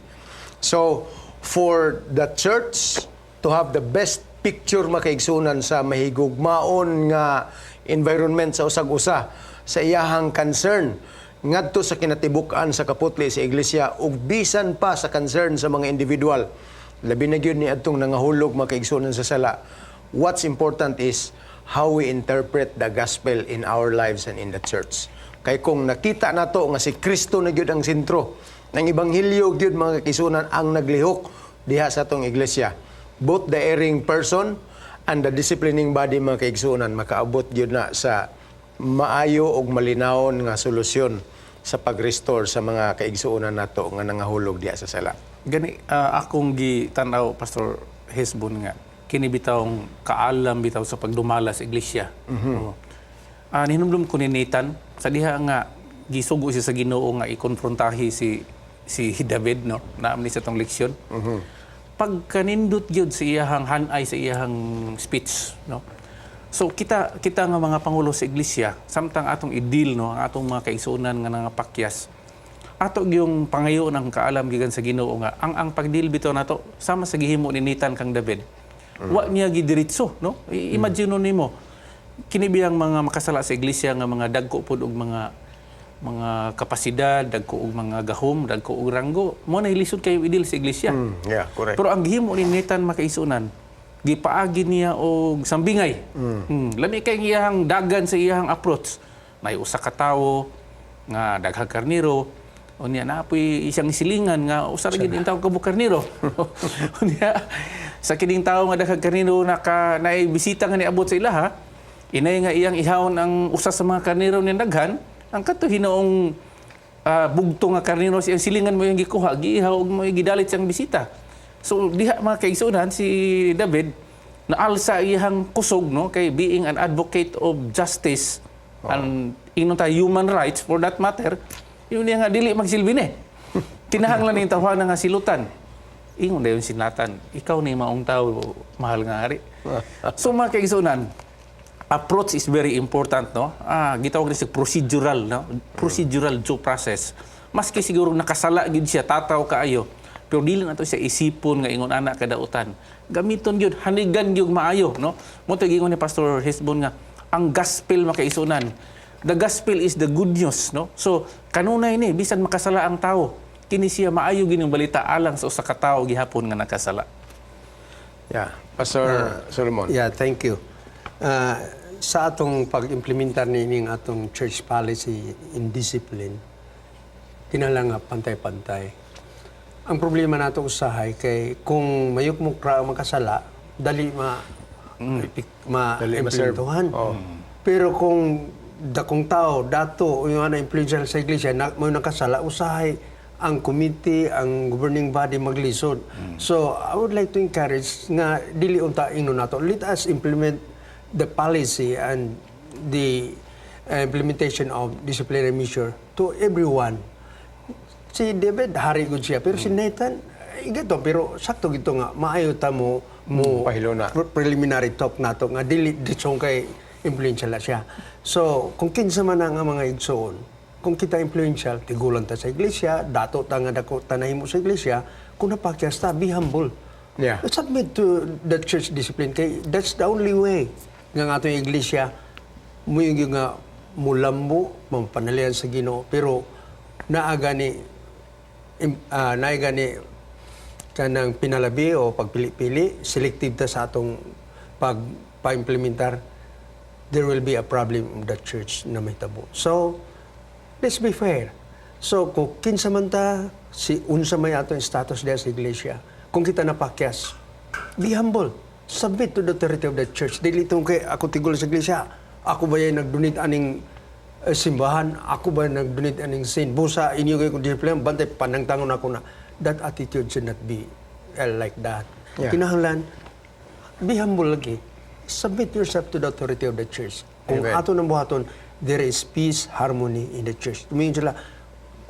So, for the church to have the best picture makaigsunan sa mahigugmaon nga environment sa usag-usa, sa iyahang concern ngadto sa kinatibuk-an sa kaputli sa iglesia ug bisan pa sa concern sa mga individual, labi na gyud ni adtong nangahulog makaigsunan sa sala. What's important is how we interpret the gospel in our lives and in the church. Kay kung nakita nato nga si Kristo na gyud ang sentro ng ebanghelyo gyud mga kaigsunan ang naglihok diha sa atong iglesia, both the erring person and the disciplining body mga kaigsunan makaabot gyud na sa maayo og malinawon nga solusyon sa pag-restore sa mga kaigsuonan nato nga nangahulog diha sa sala. Gani akong gitanaw Pastor Hesbon nga kini bitawng kaalam bitaw sa pagdumala sa iglesia. Hinumdum ko ni Nathan sa diha nga gisugo siya sa Ginoo nga ikonfrontahi si David, no, naamni sa tong leksyon. Pagkanindot gyud sa iyahang hanay sa iyahang speech, no. So kita nga mga pangulo sa iglesia, samtang atong i-deal, no, ang atong mga kaigsuonan nga nangapakyas, ato yung pangayo ng kaalam gikan sa Ginoo nga ang pagdeal bitaw nato sama sa gihimo ni Nathan kang David. Wa niya gidiretso, no? Imagine nimo kini biyang mga makasala sa iglesia nga mga dagko pud og mga kapasidad, dagko og mga gahom, dagko og ranggo, mo na ilisod kayo idil sa iglesia. Yeah, correct. Pero ang gihimo ni Nathan makaisunan, gipaagi niya og sambingay. Lami kay iyang dagan sa iyang approach. May usa ka tawo nga daghang karniro, unya naapoy isang silingan nga usa ra gid tawo ka karniro. Unya sa kining tawo nga daghang karniro naay bisita nga niabot sa ilaha, inay nga iyang ihawon ang usa sa mga karniro ni daghan, ang kato hinoong bugto nga karniro siyang silingan mo yung gikuha, giihaw og mo gidalit siyang bisita. So diha mga kaigsuonan si David naalsa iyang kusog, no, kay being an advocate of justice and human rights for that matter, Yun niya nga dili magsilbi ni. Kinahanglan ni tawanan nga silutan. Ingon dayon sinatan, ikaw ni maong tao, mahal nga hari. So mga kaigsunan, approach is very important, no? Gitawag na siya procedural, no? Procedural due process. Maski siguro nakasala gid siya, tataw kaayo, pero dili na to siya isipon nga ingon ana kadautan. Gamiton gyud, hanigan gyud maayo, no? Mo to gingon ni Pastor Hesbon nga ang gospel makaisunan. The gospel is the good news, no? So kanunay ni bisan makasala ang tao, kini siya maayo gining balita alang sa usa ka tawo gihapon nga nakasala. Yeah, Pastor Solomon. Yeah, thank you. Sa atong pag-implementar nining atong church policy in discipline, kinahanglan nga pantay-pantay. Ang problema nato usahay kay kung mayuk mo makasala, dali ma-implementuhan. Pero kung dakong tao, dato, yung influential sa iglesia, may nakasala, usahay ang committee, ang governing body maglisod. So, I would like to encourage nga dili unta ingno nato. Let us implement the policy and the implementation of disciplinary measure to everyone. Si David, hari gud siya. Pero si Nathan, igato, pero sakto gito nga, maayo ta mo Pahiluna. Preliminary talk nato nga dili ditsong kay influential na siya. So, kung kinsa man ang mga igsoon, kung kita influential, tigulan ta sa iglesia, dato ta nga dako tanahimo sa iglesia, kung napakyas ta, be humble. Yeah. Submit to the church discipline kay that's the only way nga atong iglesia mo yung nga mulambo, mapanalian sa Ginoo, pero naagani kanang pinalabi o pagpili-pili, selective ta sa atong pa-implementar, there will be a problem in the church na may tabo. So, let's be fair. So, kung kinsa man ta, unsa may atong status diya sa iglesia, kung kita napakyas, be humble. Submit to the authority of the church. Dili itong kay ako tigol sa iglesia, ako ba yung nagdonate aning simbahan, ako ba nagdonate aning sin, busa inyo kayo kung discipline, bantay panangtangon ako na. That attitude should not be like that. Yeah. Kinahanglan, be humble lagi. Submit yourself to the authority of the church. Kung Amen. ato nang buhaton, there is peace, harmony in the church. Tumingin sila,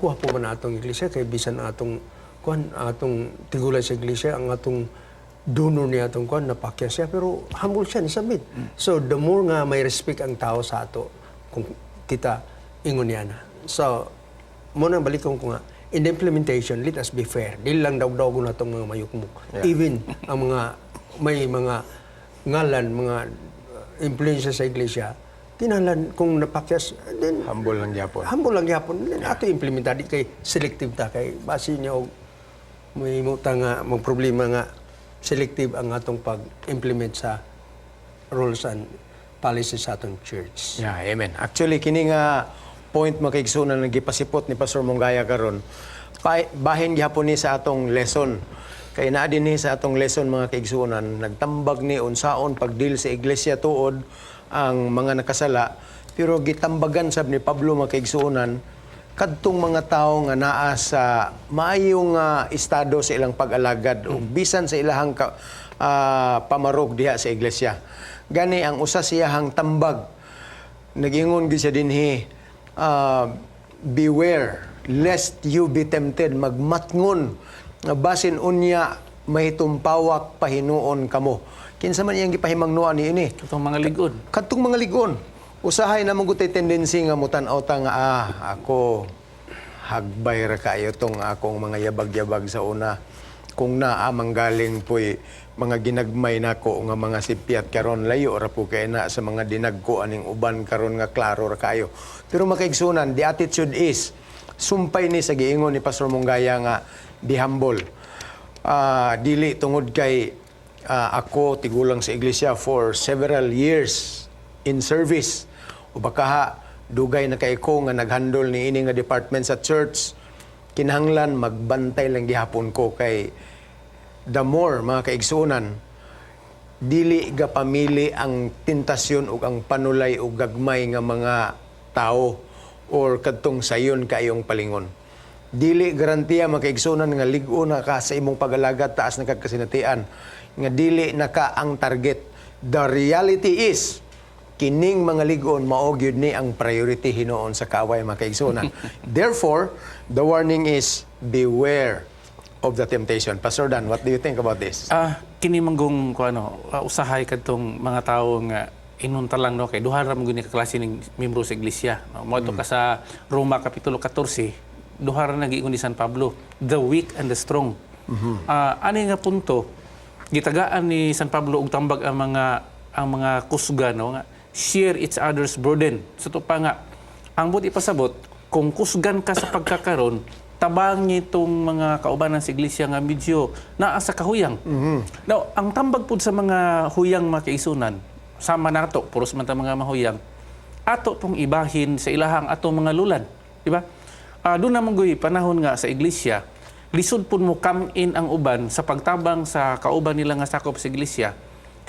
kuha po man atong iglesia, kay bisan atong tigulan sa iglesia, ang atong donor niya atong napakya siya, pero humble siya, submit. So, the more nga may respect ang tao sa ato, kung kita ingon niya na. So, muna balik ko nga, in the implementation, let us be fair. Dili lang daw-daw na itong mga mayukmuk. Yeah. Even ang may mga ngalan, mga influensya sa iglesia, kinahanglan kung napakyas, then Humble lang gyapon. humble lang yapon. Ato implementar di kay selective ta kay base niya og may muta nga magproblema nga selective ang atong pag-implement sa rules and policies sa atong church. Yeah, amen. Actually, kini nga point makaigsunan nga gipasipot ni Pastor Monggaya karon, bahin gyapon ni sa atong lesson. Kay naa din ni sa atong lesson mga kaigsunan, nagtambag ni unsaon pagdil sa iglesia tuod ang mga nakasala, pero gitambagan sab ni Pablo mga kaigsunan kadtong mga tawo nga naa sa maayong estado sa ilang pag-alagad ug bisan sa ilahang pamarog diha sa iglesia. Gani ang usa siyahang tambag nagingon gyud siya dinhi, beware lest you be tempted, magmatngon nga basin unya mahitumpawak pahinuon kamo. Kinsa man iyang gipahimangnuan niini? Itong mga ligon. Kadtong mga ligon, usahay na magutay tendency nga mutan-aw ta nga ako hagbay ra kayo tong akong mga yabag-yabag sa una. Kung naa manggaling po'y mga ginagmay nako nga mga sipyat karon layo ra po kay na sa mga dinagko aning uban karon nga klaro ra kayo. Pero makaigsunan, the attitude is sumpay ni sa giingon ni Pastor Monggaya nga be humble. Dili tungod kay ako tigulang sa iglesia for several years in service. O baka dugay na kay ko nga naghandle ni ini nga department sa church. Kinahanglan magbantay lang gihapon ko kay the more mga kaigsunan, dili ga pamili ang tentasyon ug ang panulay ug gagmay nga mga tao or kadtong sayon kayong palingon. Dili garantiya makaigsunan nga lig-o na ka sa imong pag-alagad taas na kagkasinatian nga dili na ka ang target. The reality is kining mga ligon mao gyud ni ang priority hinuon sa kaaway mga kaigsunan. Therefore, the warning is beware of the temptation. Pastor Dan, what do you think about this? Kini manggong usahay kadtong mga tawo nga inunta lang no kay duha ra mo gini ka klase ning miyembro sa iglesia. No? Moadto ka sa Roma kapitulo 14, duha ra nagiingon ni San Pablo, the weak and the strong. Ani nga punto gitagaan ni San Pablo og tambag ang mga kusgan no nga share each other's burden. So to pa nga ang buti ipasabot kung kusgan ka sa pagkakaron tabang itong mga kaubanan sa iglesia nga medyo naa sa kahuyang. Now, ang tambag pud sa mga huyang mga kaisunan, sama nato, puros man ta mga mahuyang, ato pong ibahin sa ilahang ato mga lulan. Di ba? Doon naman panahon nga sa iglesia, lisod pud mo come in ang uban sa pagtabang sa kauban nila nga sakop sa iglesia.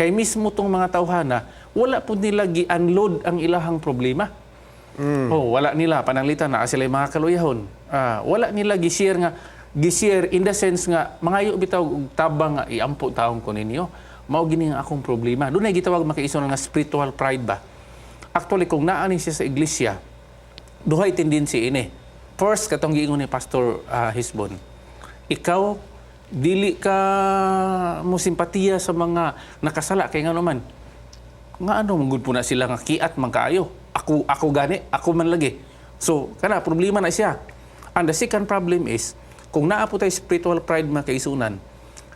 Kay mismo tong mga tawhana, wala pud nila gi-unload ang ilahang problema. Wala nila pananglitan na sila mga kaluyahon. Wala nila gishare in the sense nga mangayo bitaw og tabang nga iampo taong ko ninyo. Mao gini nga akong problema. Doon ay gitawag makaison nga spiritual pride ba. Actually kung naani siya sa iglesia, duhay tendency ini. First katong giingon ni Pastor Hisbon. Ikaw dili ka mo simpatiya sa mga nakasala kay ngano man. Nga ano mangud po na sila nga kiat man kaayo. Ako gani, ako man lagi. So, kana problema na siya. And the second problem is, kung naa po tayo spiritual pride mga kaisunan,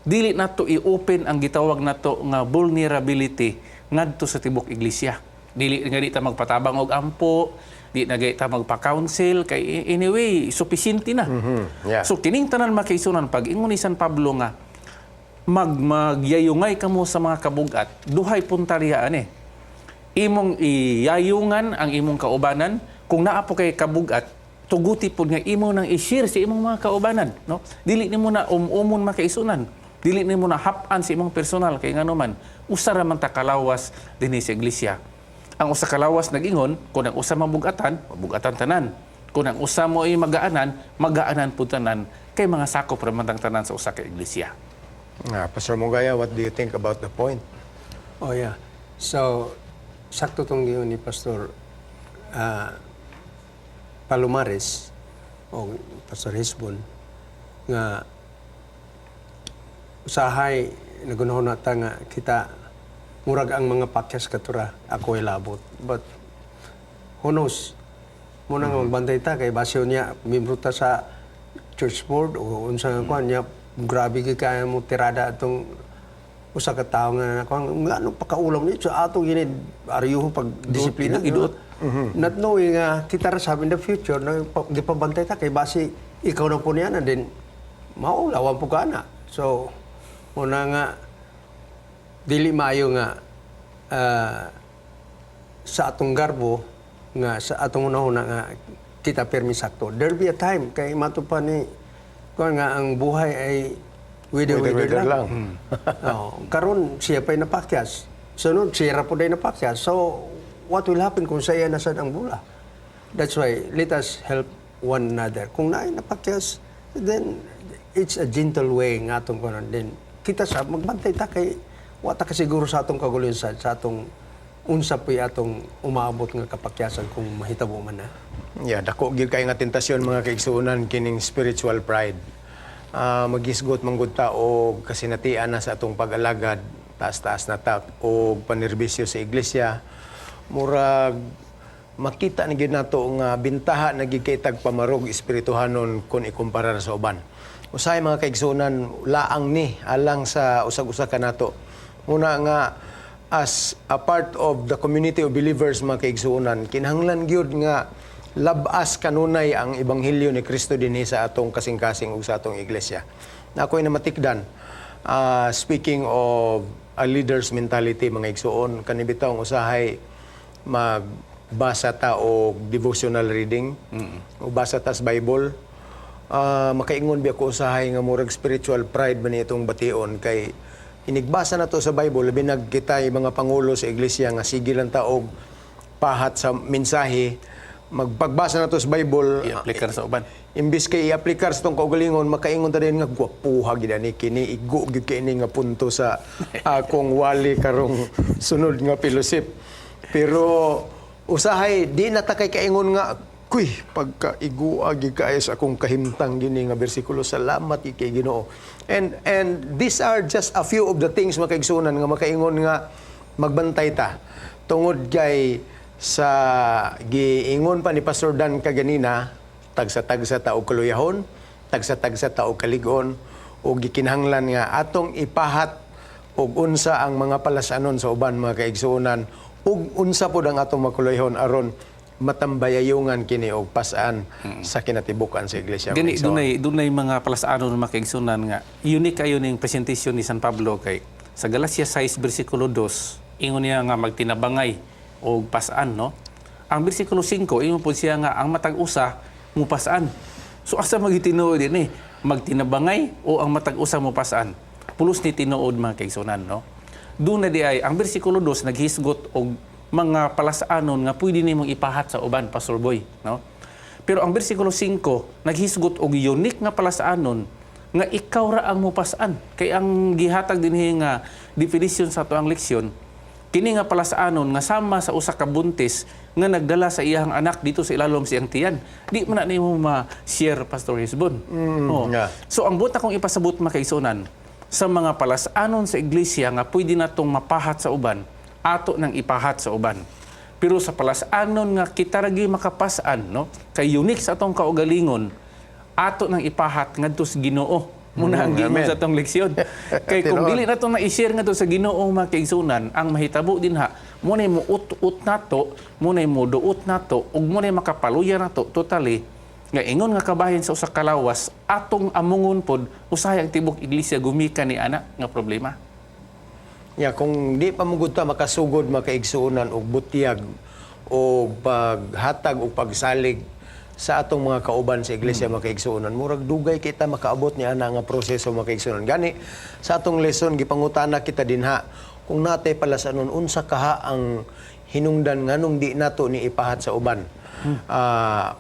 dili nato i-open ang gitawag nato nga vulnerability ngadto sa tibok iglesia. Dili nga di ta magpatabang og ampo, di na ta magpa-counsel kay anyway, sufficiente na. Yeah. So kining tanan mga kaisunan pag ingon ni San Pablo nga magyayungay kamo sa mga kabugat, duhay puntariyaan imong iyayungan ang imong kaubanan kung naa po kay kabugat tuguti po nga imo nang i-share sa imong mga kaubanan no dili nimo na umon makaisunan dili nimo na hap-an sa imong personal kay ngano man usa ra man ta kalawas dinhi sa iglesia ang usa kalawas nagingon kung ang usa mabugatan tanan kung ang usa mo ay magaanan pud tanan kay mga sakop ra man tang tanan sa usa ka iglesia. Pastor Mugaya, what do you think about the point? Oh yeah. So, sakto tong giyon ni Pastor Palomares o Pastor Hisbon nga usahay nagunahon nata nga kita murag ang mga pakyas katura ako ay labot. But who knows? Muna nga magbantay ta kay basyo niya miyembro ta sa church board o unsa nga kuan niya grabe gid kaya mo tirada atong usa ka tawo nga ano pakaulam ni so ato gini ariyo pag disiplina iduot not knowing kita ra sabi in the future na di pa bantay ta kay base ikaw na po niya na din maulawan po ka na so muna nga dili maayo nga sa atong garbo nga sa atong unahuna nga kita permi sakto there be a time kay matupan ni kuan nga ang buhay ay wither lang. Karon siya pa'y napakyas. Sunod, siya po day napakyas. So, what will happen kung saya nasad ang bula? That's why, let us help one another. Kung naay napakyas, then it's a gentle way nga atong kunan. Then, kita sa magbantay ta kay wata ka siguro sa atong kaguluhan sa atong unsa po'y atong umaabot nga kapakyasan kung mahitabo man na. Yeah, dako gyud kay nga tentasyon mga kaigsuonan kining spiritual pride. Magisgot manggod ta og kasinatian na sa atong pag-alagad, taas-taas na ta og panerbisyo sa iglesia. Murag makita ni gyud nato nga bintaha na gyud kay tagpamarog espirituhanon kun ikumpara sa uban. Usahay mga kaigsuonan laang ni alang sa usag-usa ka nato. Muna nga as a part of the community of believers mga kaigsuonan, kinahanglan gyud nga labas kanunay ang ebanghelyo ni Kristo dinhi sa atong kasing-kasing ug sa atong iglesia. Na ako'y namatikdan, speaking of a leader's mentality mga igsuon, kanibitaw usahay magbasa ta og devotional reading, o basa ta sa Bible. Makaingon bi ako usahay nga murag spiritual pride ba ni itong bation kay inigbasa na to sa Bible labi nagkitay mga pangulo sa iglesia nga sige lang ta og pahat sa mensahe magpagbasa na to sa Bible I-aplikar sa uban. Imbis kay i-aplikar sa itong kaugalingon, makaingon ta din nga gwapuha gid ani kini igo gid kay ini nga punto sa akong wali karong sunod nga fellowship. Pero usahay di na ta kay kaingon nga kuy pagkaiguagi kaay sa akong kahimtang gini nga bersikulo, salamat kay Ginoo. And these are just a few of the things makaigsunan nga makaingon nga magbantay ta tungod kay sa giingon pa ni Pastor Dan kaganina, tagsa-tagsa ta og kaluyahon, tagsa-tagsa ta og kaligon, o gikinahanglan nga atong ipahat og unsa ang mga palasanon sa uban mga kaigsuonan, ug unsa pod ang atong makuluyahon aron matambayayungan kini og pasaan sa kinatibukan sa iglesia. Gani dunay mga palasaanon mga kaigsunan nga unique kayo ning presentasyon ni San Pablo kay sa Galacia 6 bersikulo 2 ingon niya nga magtinabangay og pasaan, no? Ang bersikulo 5 ingon po siya nga ang matag usa mo pasaan. So asa magitinuod din magtinabangay o ang matag usa mo pasaan? Pulos ni tinuod mga kaigsunan, no? Doon na di ay ang bersikulo 2 naghisgot og mga palasaanon nga pwede nimong ipahat sa uban, Pastor Boy, no? Pero ang bersikulo 5 naghisgot og unique nga palasaanon nga ikaw ra ang mopasaan. Kay ang gihatag dinhi nga definition sa tuang leksyon, kini nga palasaanon nga sama sa usa ka buntis nga nagdala sa iyang anak dito sa ilalom siyang tiyan. Di man na nimo ma-share, Pastor Hisbon. Yeah. So ang buta kong ipasabot makaisunan sa mga palasaanon sa iglesia nga pwede natong mapahat sa uban, ato nang ipahat sa uban. Pero sa palasaanon nga kita ragi makapasaan, no? Kay unique sa atong kaugalingon, ato nang ipahat ngadto sa Ginoo. Muna ang gimon sa atong leksyon. Kay kung dili nato na i-share ngadto sa Ginoo mga kaigsunan, ang mahitabo din ha, munay mo ut nato, munay mo duot nato, ug munay makapaluya nato totally nga ingon nga kabahin sa usa ka lawas, atong amungon pod usahay ang tibok iglesia gumikan ni ana nga problema. Ya, kung di pa mugod ta makasugod makaigsuonan og butyag o paghatag o pagsalig sa atong mga kauban sa iglesia makaigsuonan, murag dugay kita makaabot ni ana nga proseso makaigsuonan. Gani sa atong lesson gipangutana kita dinha kung natay palasanon unsa kaha ang hinungdan nganong di nato ni ipahat sa uban.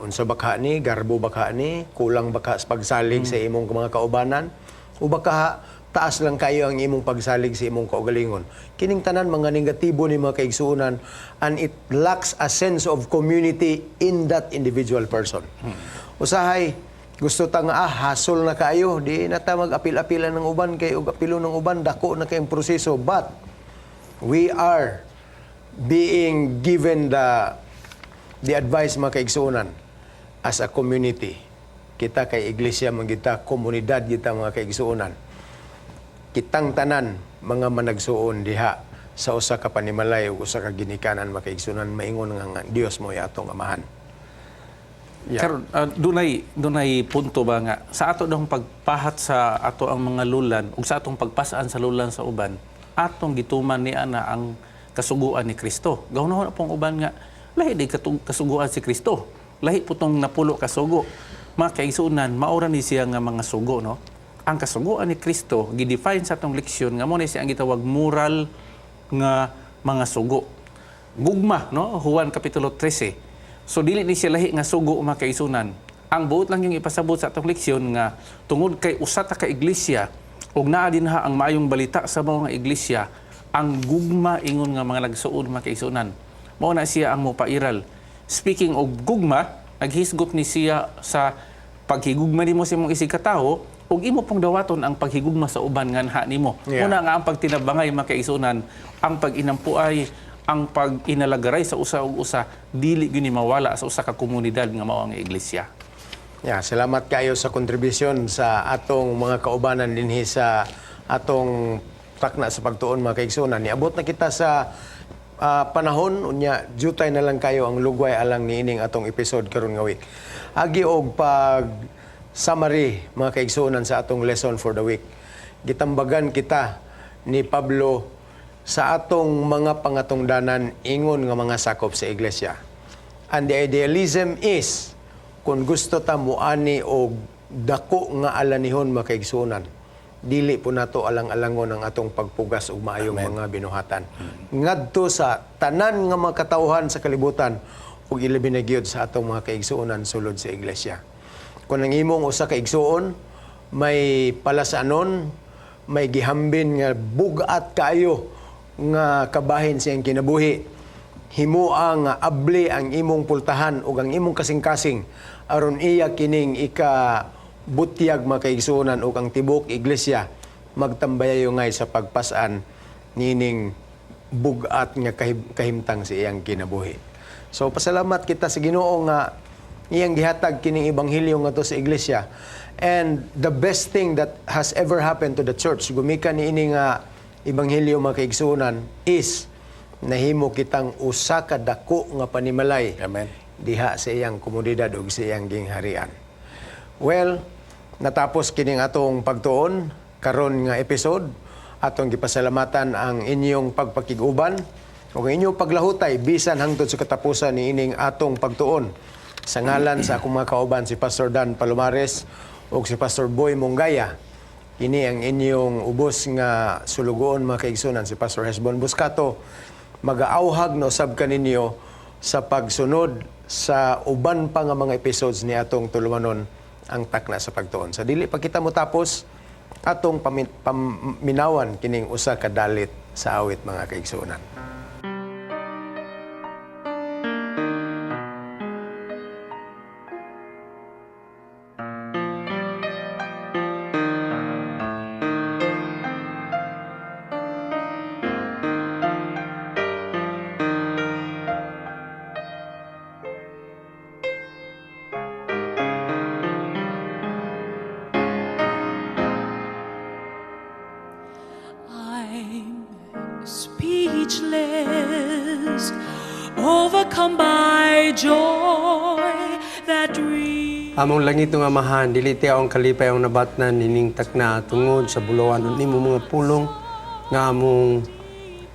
Unsa baka ni, garbo baka ni, kulang baka sa pagsalig sa imong mga kaubanan, o baka taas lang kayo ang imong pagsalig sa imong kaugalingon. Kining tanan mga negatibo ni mga kaigsuonan, and it lacks a sense of community in that individual person. Usahay, gusto ta nga hasol na kayo, di na ta mag-apil-apilan ng uban kay og apilo ng uban, dako na kayong proseso, but we are being given the advice mga kaigsuonan as a community. Kita kay iglesia man kita, komunidad kita mga kaigsuonan. Kitang tanan mga managsuon diha sa usa ka panimalay ug usa ka ginikanan makaigsunan maingon nga Dios mo atong amahan. Yeah. Karon dunay punto ba nga sa ato dong pagpahat sa ato ang mga lulan ug sa atong pagpasaan sa lulan sa uban, atong gituman ni ana ang kasuguan ni Kristo. Gawnon na pong uban nga lahi di kasuguan si Kristo. Lahi putong napulo kasugo. Mga kaigsunan maura ni siya nga mga sugo, no? Ang kasuguan ni Kristo gidefine sa atong leksyon nga mo ni siya ang gitawag moral nga mga sugo. Gugma, no? Juan kapitulo 13. So dili ni siya lahi nga sugo mga kaisunan. Ang buot lang yung ipasabot sa atong leksyon nga tungod kay usa ta ka iglesia ug naa dinha ang maayong balita sa mga iglesia, ang gugma ingon nga mga nagsuod mga kaisunan. Mao na siya ang mopairal. Speaking of gugma, naghisgot ni siya sa paghigugma nimo sa imong isig ka tawo ug imo pong dawaton ang paghigugma sa uban nga anha nimo. Yeah. Una nga ang pagtinabangay mga kaisunan, ang pag-inampuay, ang pag-inalagaray sa usa ug usa, dili gyud ni mawala sa usa ka komunidad nga mao ang iglesia. Yeah, salamat kayo sa kontribusyon sa atong mga kaubanan dinhi sa atong takna sa pagtuon mga kaigsunan. Niabot na kita sa panahon unya jutay na lang kayo ang lugway alang niining atong episode karon nga week. Agi og pag summary mga kaigsuonan sa atong lesson for the week. Gitambagan kita ni Pablo sa atong mga pangatungdanan ingon nga mga sakop sa iglesia. And the idealism is kung gusto ta muani og dako nga alanihon mga kaigsuonan, dili po nato alang-alangon ang atong pagpugas og maayong mga binuhatan. Ngadto sa tanan nga mga katawhan sa kalibutan ug ilabi na gyud sa atong mga kaigsuonan sulod sa iglesia. Kung ang imong usa ka igsuon may palasanon, may gihambin nga bugat kayo nga kabahin siyang kinabuhi, himuang abli ang imong pultahan ug ang imong kasing-kasing aron iya kining butyag mga kaigsuonan ug ang tibok iglesia magtambayayo ngay sa pagpasan nining bugat nga kahimtang sa iyang kinabuhi. So pasalamat kita sa Ginoo nga iyang gihatag kining ebanghelyo ngadto sa iglesia. And the best thing that has ever happened to the church gumikan niini nga ebanghelyo mga kaigsuonan is nahimo kitang usa ka dako nga panimalay. Amen. Diha sa iyang komunidad ug sa iyang gingharian. Well, natapos kining atong pagtuon karon nga episode, atong gipasalamatan ang inyong pagpakiguban ug inyong paglahutay bisan hangtod sa katapusan niining atong pagtuon. Sa ngalan sa akong mga kauban si Pastor Dan Palomares ug si Pastor Boy Mongaya, kini ang inyong ubos nga sulugoon mga kaigsunan si Pastor Hesbon Buscato, mag-aauhag na usab kaninyo sa pagsunod sa uban pa nga mga episodes ni atong tulumanon ang takna sa pagtuon. Sa dili pa kita mo tapos, atong paminawan kining usa ka dalit sa awit mga kaigsunan. I'm speechless, overcome by joy that Among langit nga amahan, dili ti ang kalipay ang nabatnan nining takna tungod sa buluan nimo mga pulong nga among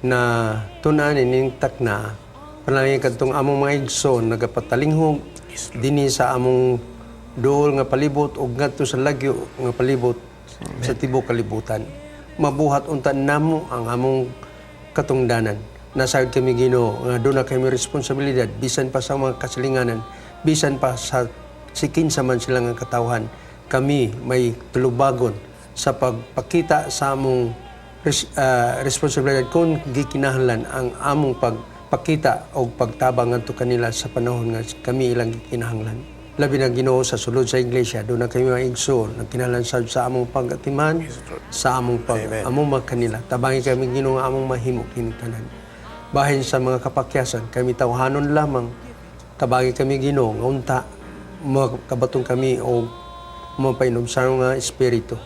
na tunan nining takna. Panalangin kadtong among mga igsoon nagapatalinghog dinhi sa among duol nga palibot ug ngadto sa lagyo nga palibot sa tibuok kalibutan. Mabuhat unta namo ang among katungdanan. Nasayod kami Ginoo nga doon na kami responsibilidad bisan pa sa mga kasilinganan, bisan pa sa sikin sa man silang ang katawhan. Kami may tulubagon sa pagpakita sa among responsibilidad kung gikinahanglan ang among pagpakita o pagtabang ngadto kanila sa panahon nga kami ilang gikinahanglan. Labi na Ginoo sa sulod sa iglesia, doon na kami maigsoon, nagkinahanglan sa among pagatiman, sa among among magkanila. Tabangi kami Ginoo nga among mahimo kining tanan. Bahin sa mga kapakyasan, kami tawhanon lamang. Tabangi kami Ginoo nga unta magkabatong kami o mapainom sa nga espiritu.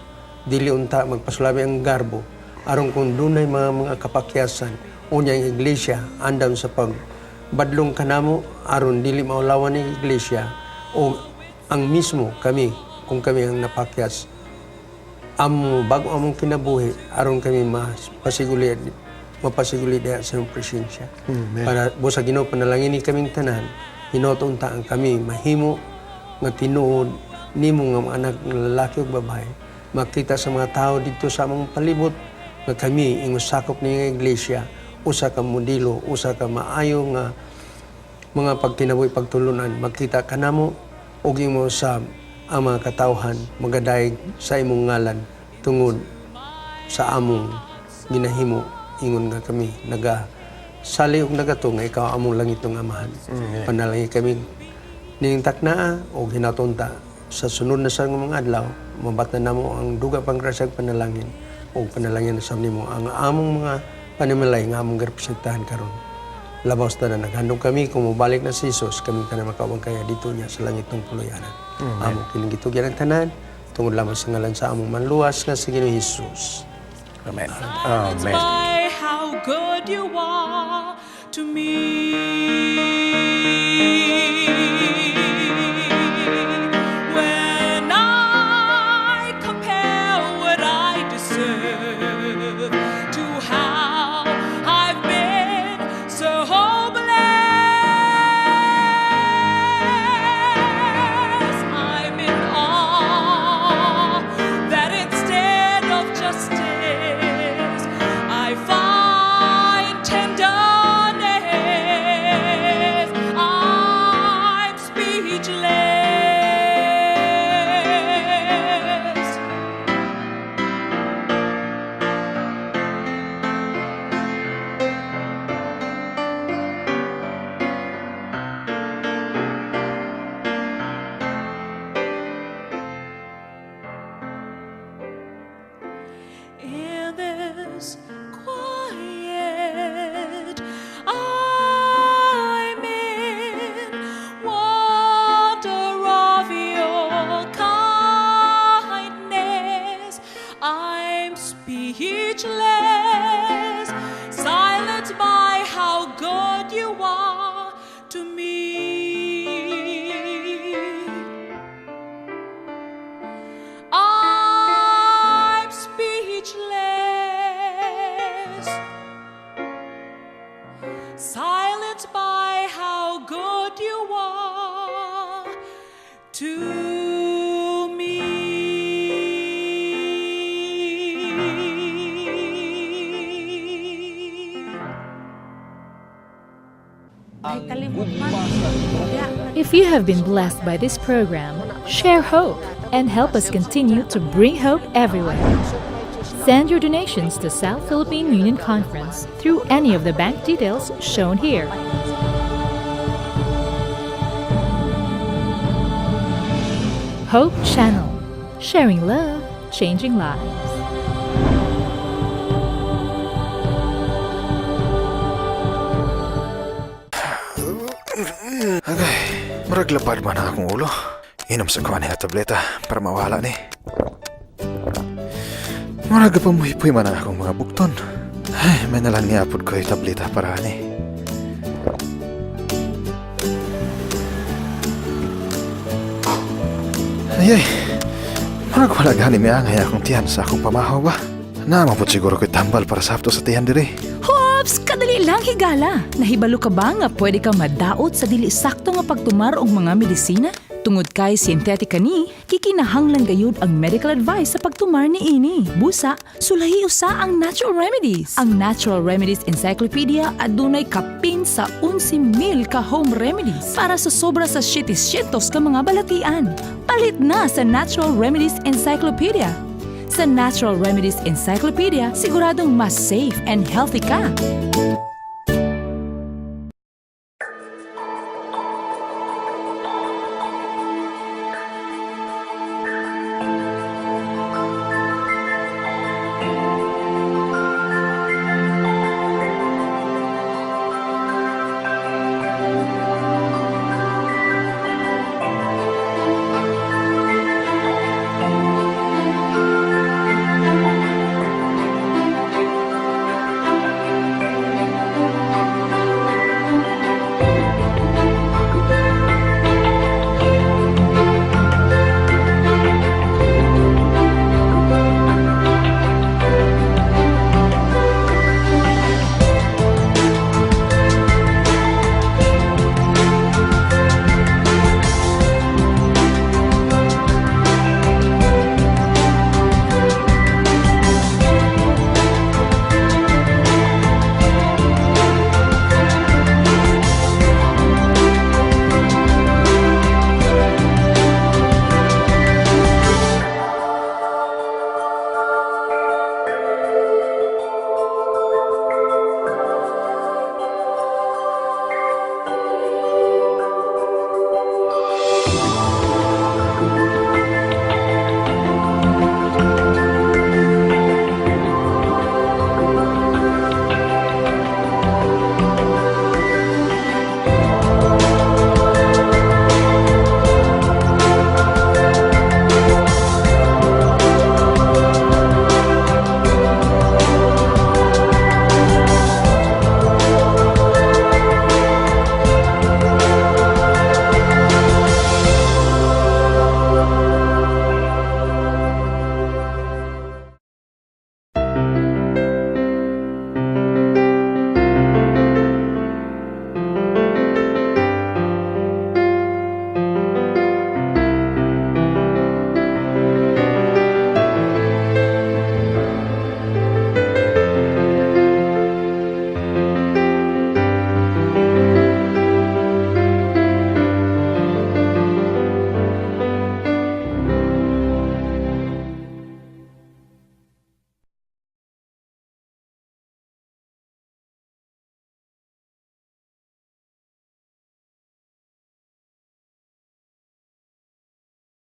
Dili unta magpasulami ang garbo aron kung dunay mga kapakyasan unya ang iglesia andam sa pagbadlong kanamo aron dili maulawan ni iglesia o ang mismo kami kung kami ang napakyas bago among kinabuhi aron kami mapasiguli diha sa iyong presensya. Para busa Ginoo panalangin ni kaming tanan hinotunta ang kami mahimo nga tinuod nimo nga mga anak ng lalaki ug babae makita sa mga tao dito sa among palibot nga kami ingon sakop ni nga iglesia usa ka modelo usa ka maayo nga mga pagkinabuhi pagtulunan makita kanamo ug imo sa ang mga katawhan magadayeg sa imong ngalan tungod sa among ginahimo ingon nga kami sali ug nagato nga ikaw among langit ng amahan. Panalangin kami ning taknaa o hinatunta sa sunod na sa mga adlaw mabatan namo ang duga panggrasyag panalangin o panalangin sa nimo ang among mga panimalay nga among representahan karon. Labaw ta na naghandog kami kung mobalik na si Jesus kami kana makawang kaya dito niya sa langit ng puluyanan. Among kining gitugyan ang tanan tungod lamang sa ngalan sa among manluwas nga si Ginoong Hesus. Amen. Amen. by how good you are to me. When I compare what I deserve to how I've been so hopeless, I'm in awe that instead of justice I find tenderness. to me. If you have been blessed by this program, share hope and help us continue to bring hope everywhere. Send your donations to South Philippine Union Conference through any of the bank details shown here. Hope Channel, sharing love, changing lives. Agay, maraglapad man ang akong ulo. Inom sa kuha niya tableta para mawala ni. Maraga pa muhipoy man ang akong mga bukton. Ay, may nalang niapod ko yung tableta para ni. Ayay, marag wala gani may angay akong tiyan sa akong pamahaw ba? Naamapot siguro ko'y tambal para sapto sa tiyan diri. Hops! Kadali lang higala! Nahibalo ka ba nga pwede kang madaot sa dili sakto nga pagtumar og mga medisina? Tungod kay sintetika ni, kikinahanglan gayud ang medical advice sa pagtumar ni ini. Busa, sulahi usa ang natural remedies. Ang Natural Remedies Encyclopedia adunay kapin sa 11,000 ka home remedies para sa sobra sa shitis-shitos ka mga balatian. Palit na sa Natural Remedies Encyclopedia. Sa Natural Remedies Encyclopedia, siguradong mas safe and healthy ka.